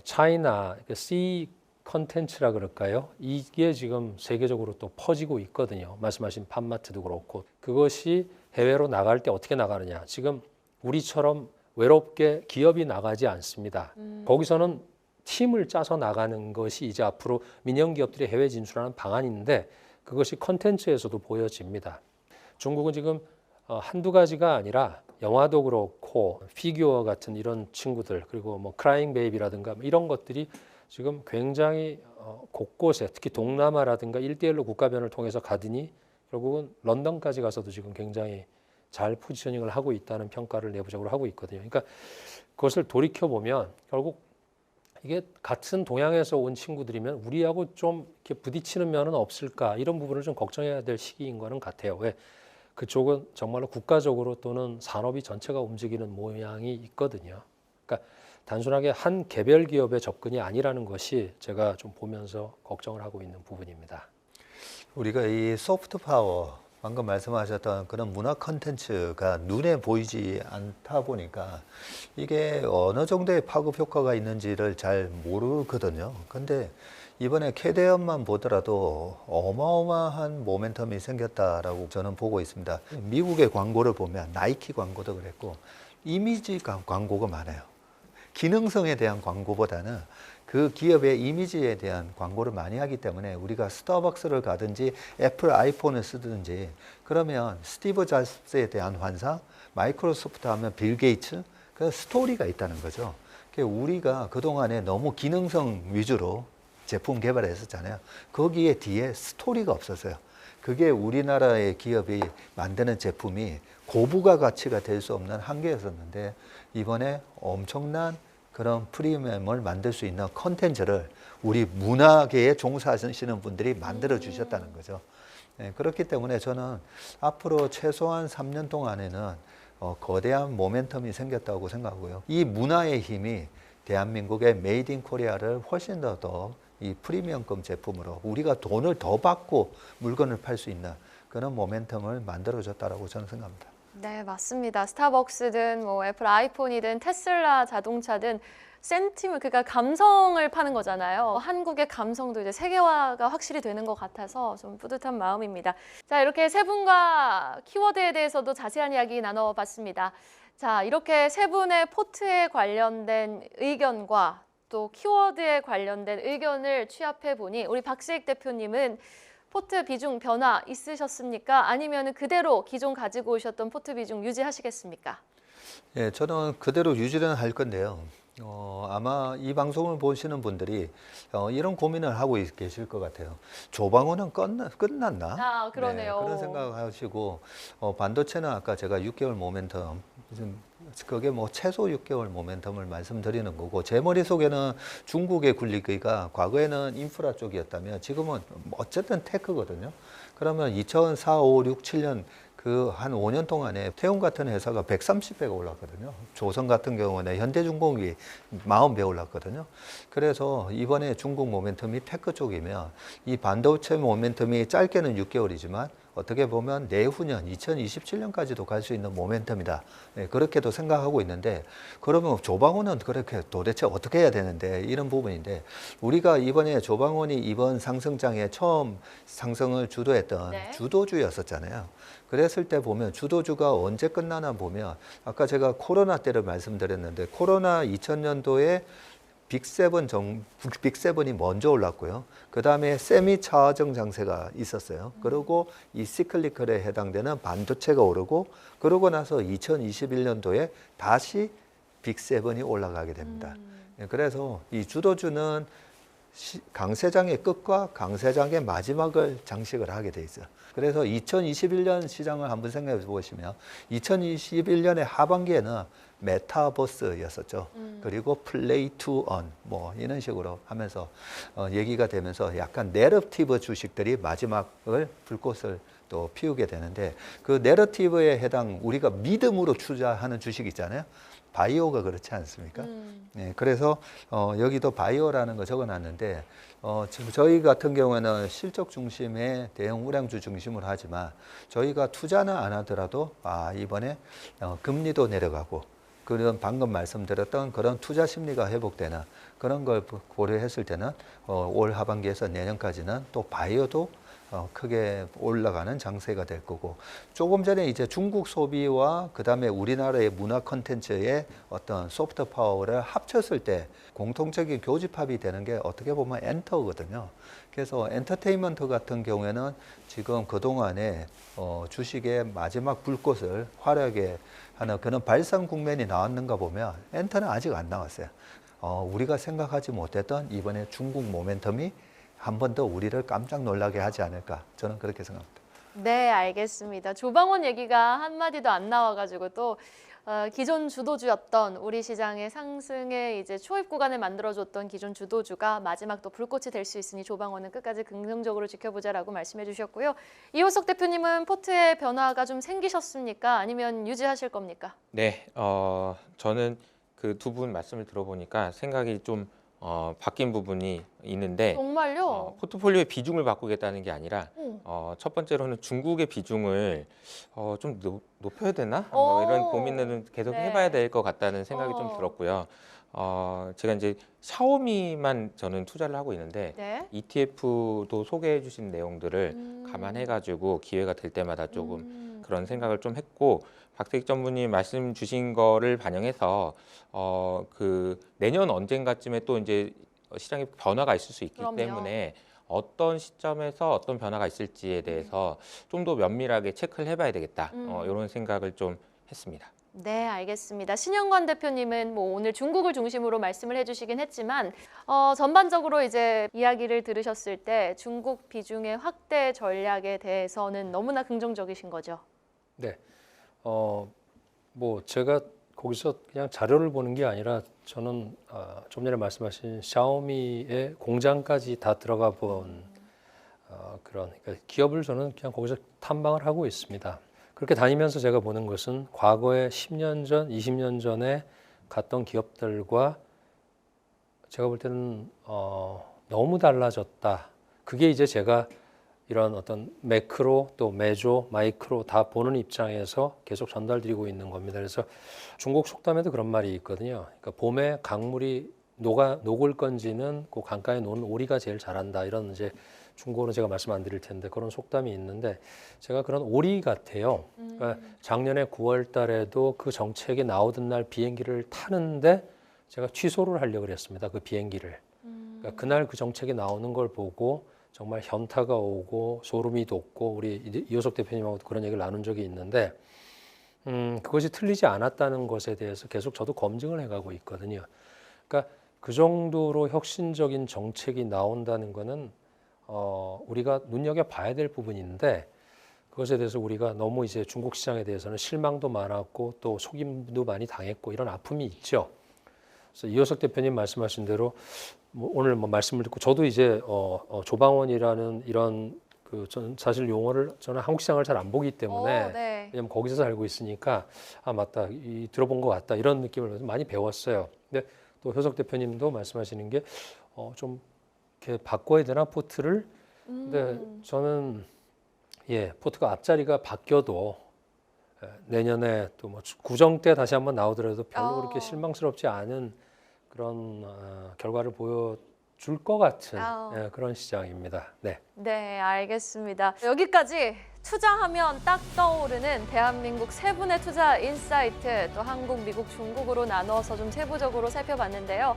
차이나 C 컨텐츠라 그럴까요? 이게 지금 세계적으로 또 퍼지고 있거든요. 말씀하신 팜마트도 그렇고 그것이 해외로 나갈 때 어떻게 나가느냐? 지금 우리처럼 외롭게 기업이 나가지 않습니다. 거기서는 팀을 짜서 나가는 것이 이제 앞으로 민영 기업들이 해외 진출하는 방안인데 그것이 컨텐츠에서도 보여집니다. 중국은 지금 한두 가지가 아니라 영화도 그렇고 피규어 같은 이런 친구들 그리고 뭐 크라잉 베이비라든가 이런 것들이 지금 굉장히 곳곳에 특히 동남아라든가 1대1로 국가변을 통해서 가더니 결국은 런던까지 가서도 지금 굉장히 잘 포지셔닝을 하고 있다는 평가를 내부적으로 하고 있거든요. 그러니까 그것을 돌이켜보면 결국 이게 같은 동양에서 온 친구들이면 우리하고 좀 이렇게 부딪히는 면은 없을까 이런 부분을 좀 걱정해야 될 시기인 거는 같아요. 왜? 그쪽은 정말로 국가적으로 또는 산업이 전체가 움직이는 모양이 있거든요. 그러니까 단순하게 한 개별 기업의 접근이 아니라는 것이 제가 좀 보면서 걱정을 하고 있는 부분입니다. 우리가 이 소프트 파워 방금 말씀하셨던 그런 문화 컨텐츠가 눈에 보이지 않다 보니까 이게 어느 정도의 파급 효과가 있는지를 잘 모르거든요. 근데 이번에 캐대헌만 보더라도 어마어마한 모멘텀이 생겼다라고 저는 보고 있습니다. 미국의 광고를 보면 나이키 광고도 그랬고 이미지 광고가 많아요. 기능성에 대한 광고보다는 그 기업의 이미지에 대한 광고를 많이 하기 때문에 우리가 스타벅스를 가든지 애플 아이폰을 쓰든지 그러면 스티브 잡스에 대한 환상, 마이크로소프트 하면 빌 게이츠, 그 스토리가 있다는 거죠. 우리가 그동안에 너무 기능성 위주로 제품 개발했었잖아요. 거기에 뒤에 스토리가 없었어요. 그게 우리나라의 기업이 만드는 제품이 고부가 가치가 될 수 없는 한계였었는데 이번에 엄청난 그런 프리미엄을 만들 수 있는 컨텐츠를 우리 문화계에 종사하시는 분들이 만들어 주셨다는 거죠. 네, 그렇기 때문에 저는 앞으로 최소한 3년 동안에는 거대한 모멘텀이 생겼다고 생각하고요. 이 문화의 힘이 대한민국의 메이드 인 코리아를 훨씬 더 이 프리미엄급 제품으로 우리가 돈을 더 받고 물건을 팔 수 있는 그런 모멘텀을 만들어줬다라고 저는 생각합니다. 네, 맞습니다. 스타벅스든 뭐 애플 아이폰이든 테슬라 자동차든 센티ment, 그러니까 감성을 파는 거잖아요. 한국의 감성도 이제 세계화가 확실히 되는 것 같아서 좀 뿌듯한 마음입니다. 자, 이렇게 세 분과 키워드에 대해서도 자세한 이야기 나눠봤습니다. 자, 이렇게 세 분의 포트에 관련된 의견과 또 키워드에 관련된 의견을 취합해 보니 우리 박시익 대표님은 포트 비중 변화 있으셨습니까? 아니면 그대로 기존 가지고 오셨던 포트 비중 유지하시겠습니까? 예, 저는 그대로 유지는 할 건데요. 아마 이 방송을 보시는 분들이 이런 고민을 하고 계실 것 같아요. 조방호는 끝났나? 아, 그러네요. 그런 생각을 하시고 반도체는 아까 제가 6개월 모멘텀 그게 뭐 최소 6개월 모멘텀을 말씀드리는 거고 제 머릿속에는 중국의 굴리기가 과거에는 인프라 쪽이었다면 지금은 어쨌든 테크거든요. 그러면 2004, 5, 6, 7년 그 한 5년 동안에 태움 같은 회사가 130배가 올랐거든요. 조선 같은 경우는 현대중공업이 40배 올랐거든요. 그래서 이번에 중국 모멘텀이 테크 쪽이면 이 반도체 모멘텀이 짧게는 6개월이지만 어떻게 보면 내후년 2027년까지도 갈 수 있는 모멘텀이다. 네, 그렇게도 생각하고 있는데 그러면 조방호는 그렇게 도대체 어떻게 해야 되는데 이런 부분인데 우리가 이번에 조방호이 이번 상승장에 처음 상승을 주도했던 네. 주도주였었잖아요. 그랬을 때 보면 주도주가 언제 끝나나 보면 아까 제가 코로나 때를 말씀드렸는데 코로나 2000년도에 빅세븐이 먼저 올랐고요. 그 다음에 세미 차저정 장세가 있었어요. 그리고 이 시클리컬에 해당되는 반도체가 오르고 그러고 나서 2021년도에 다시 빅세븐이 올라가게 됩니다. 그래서 이 주도주는 강세장의 끝과 강세장의 마지막을 장식을 하게 돼 있어요. 그래서 2021년 시장을 한번 생각해 보시면 2021년의 하반기에는 메타버스였었죠. 그리고 플레이 투 언 뭐 이런 식으로 하면서 얘기가 되면서 약간 내러티브 주식들이 마지막을 불꽃을 또 피우게 되는데 그 내러티브에 해당 우리가 믿음으로 투자하는 주식 있잖아요. 바이오가 그렇지 않습니까? 네, 그래서 여기도 바이오라는 거 적어놨는데 저희 같은 경우에는 실적 중심의 대형 우량주 중심으로 하지만 저희가 투자는 안 하더라도 이번에 금리도 내려가고 그런 방금 말씀드렸던 그런 투자 심리가 회복되는 그런 걸 고려했을 때는 올 하반기에서 내년까지는 또 바이오도 크게 올라가는 장세가 될 거고 조금 전에 이제 중국 소비와 그다음에 우리나라의 문화 콘텐츠의 어떤 소프트 파워를 합쳤을 때 공통적인 교집합이 되는 게 어떻게 보면 엔터거든요. 그래서 엔터테인먼트 같은 경우에는 지금 그동안에 주식의 마지막 불꽃을 화려하게 하는 그런 발상 국면이 나왔는가 보면 엔터는 아직 안 나왔어요. 우리가 생각하지 못했던 이번에 중국 모멘텀이 한 번 더 우리를 깜짝 놀라게 하지 않을까 저는 그렇게 생각합니다. 네, 알겠습니다. 조방원 얘기가 한마디도 안 나와가지고 또 기존 주도주였던 우리 시장의 상승의 이제 초입 구간을 만들어줬던 기존 주도주가 마지막 또 불꽃이 될 수 있으니 조방원은 끝까지 긍정적으로 지켜보자라고 말씀해 주셨고요. 이호석 대표님은 포트에 변화가 좀 생기셨습니까? 아니면 유지하실 겁니까? 네, 저는 그 두 분 말씀을 들어보니까 생각이 좀 바뀐 부분이 있는데 정말요? 포트폴리오의 비중을 바꾸겠다는 게 아니라 오. 첫 번째로는 중국의 비중을 좀 높여야 되나? 뭐 이런 고민을 계속 네. 해봐야 될 것 같다는 생각이 좀 어. 들었고요. 제가 이제 샤오미만 저는 투자를 하고 있는데 네. ETF도 소개해 주신 내용들을 감안해가지고 기회가 될 때마다 조금 그런 생각을 좀 했고 박세익 전무님 말씀 주신 거를 반영해서 그 내년 언젠가쯤에 또 이제 시장에 변화가 있을 수 있기 그럼요. 때문에 어떤 시점에서 어떤 변화가 있을지에 대해서 좀 더 면밀하게 체크를 해봐야 되겠다. 이런 생각을 좀 했습니다. 네, 알겠습니다. 신영관 대표님은 뭐 오늘 중국을 중심으로 말씀을 해주시긴 했지만 전반적으로 이제 이야기를 들으셨을 때 중국 비중의 확대 전략에 대해서는 너무나 긍정적이신 거죠. 네. 뭐 제가 거기서 그냥 자료를 보는 게 아니라 저는 좀 전에 말씀하신 샤오미의 공장까지 다 들어가 본 그런 그러니까 기업을 저는 그냥 거기서 탐방을 하고 있습니다. 그렇게 다니면서 제가 보는 것은 과거에 10년 전, 20년 전에 갔던 기업들과 제가 볼 때는 너무 달라졌다. 그게 이제 제가 이런 어떤 매크로 또 메조, 마이크로 다 보는 입장에서 계속 전달드리고 있는 겁니다. 그래서 중국 속담에도 그런 말이 있거든요. 그러니까 봄에 강물이 녹을 건지는 그 강가에 노는 오리가 제일 잘한다. 이런 이제 중국어는 제가 말씀 안 드릴 텐데 그런 속담이 있는데 제가 그런 오리 같아요. 그러니까 작년에 9월 달에도 그 정책이 나오던 날 비행기를 타는데 제가 취소를 하려고 그랬습니다. 그 비행기를. 그러니까 그날 그 정책이 나오는 걸 보고 정말 현타가 오고 소름이 돋고 우리 이호석 대표님하고도 그런 얘기를 나눈 적이 있는데 그것이 틀리지 않았다는 것에 대해서 계속 저도 검증을 해가고 있거든요. 그러니까 그 정도로 혁신적인 정책이 나온다는 거는 우리가 눈여겨봐야 될 부분인데 그것에 대해서 우리가 너무 이제 중국 시장에 대해서는 실망도 많았고 또 속임도 많이 당했고 이런 아픔이 있죠. 그래서 이호석 대표님 말씀하신 대로 오늘 말씀을 듣고 저도 이제 조방원이라는 이런 저는 사실 용어를 저는 한국 시장을 잘 안 보기 때문에 네. 왜냐면 거기서 살고 있으니까 맞다 들어본 것 같다 이런 느낌을 많이 배웠어요. 근데 또 효석 대표님도 말씀하시는 게 좀 이렇게 바꿔야 되나 포트를? 근데 저는 포트가 앞자리가 바뀌어도 내년에 또 뭐 구정 때 다시 한번 나오더라도 별로 그렇게 실망스럽지 않은 그런 결과를 보여줄 것 같은 그런 시장입니다. 네. 네, 알겠습니다. 여기까지 투자하면 딱 떠오르는 대한민국 세 분의 투자 인사이트, 또 한국, 미국, 중국으로 나눠서 좀 세부적으로 살펴봤는데요.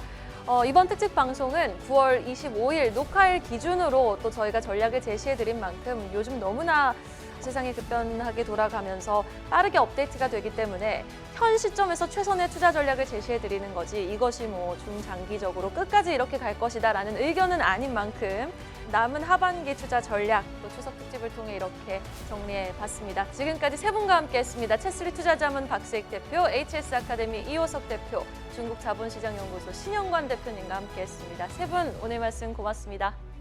이번 특집 방송은 9월 25일 녹화일 기준으로 또 저희가 전략을 제시해드린 만큼 요즘 너무나 세상이 급변하게 돌아가면서 빠르게 업데이트가 되기 때문에 현 시점에서 최선의 투자 전략을 제시해드리는 거지 이것이 뭐 중장기적으로 끝까지 이렇게 갈 것이다라는 의견은 아닌 만큼 남은 하반기 투자 전략 또 추석 특집을 통해 이렇게 정리해봤습니다. 지금까지 세 분과 함께했습니다. 채스리 투자자문 박세익 대표, HS 아카데미 이호석 대표, 중국 자본시장연구소 신영관 대표님과 함께했습니다. 세 분 오늘 말씀 고맙습니다.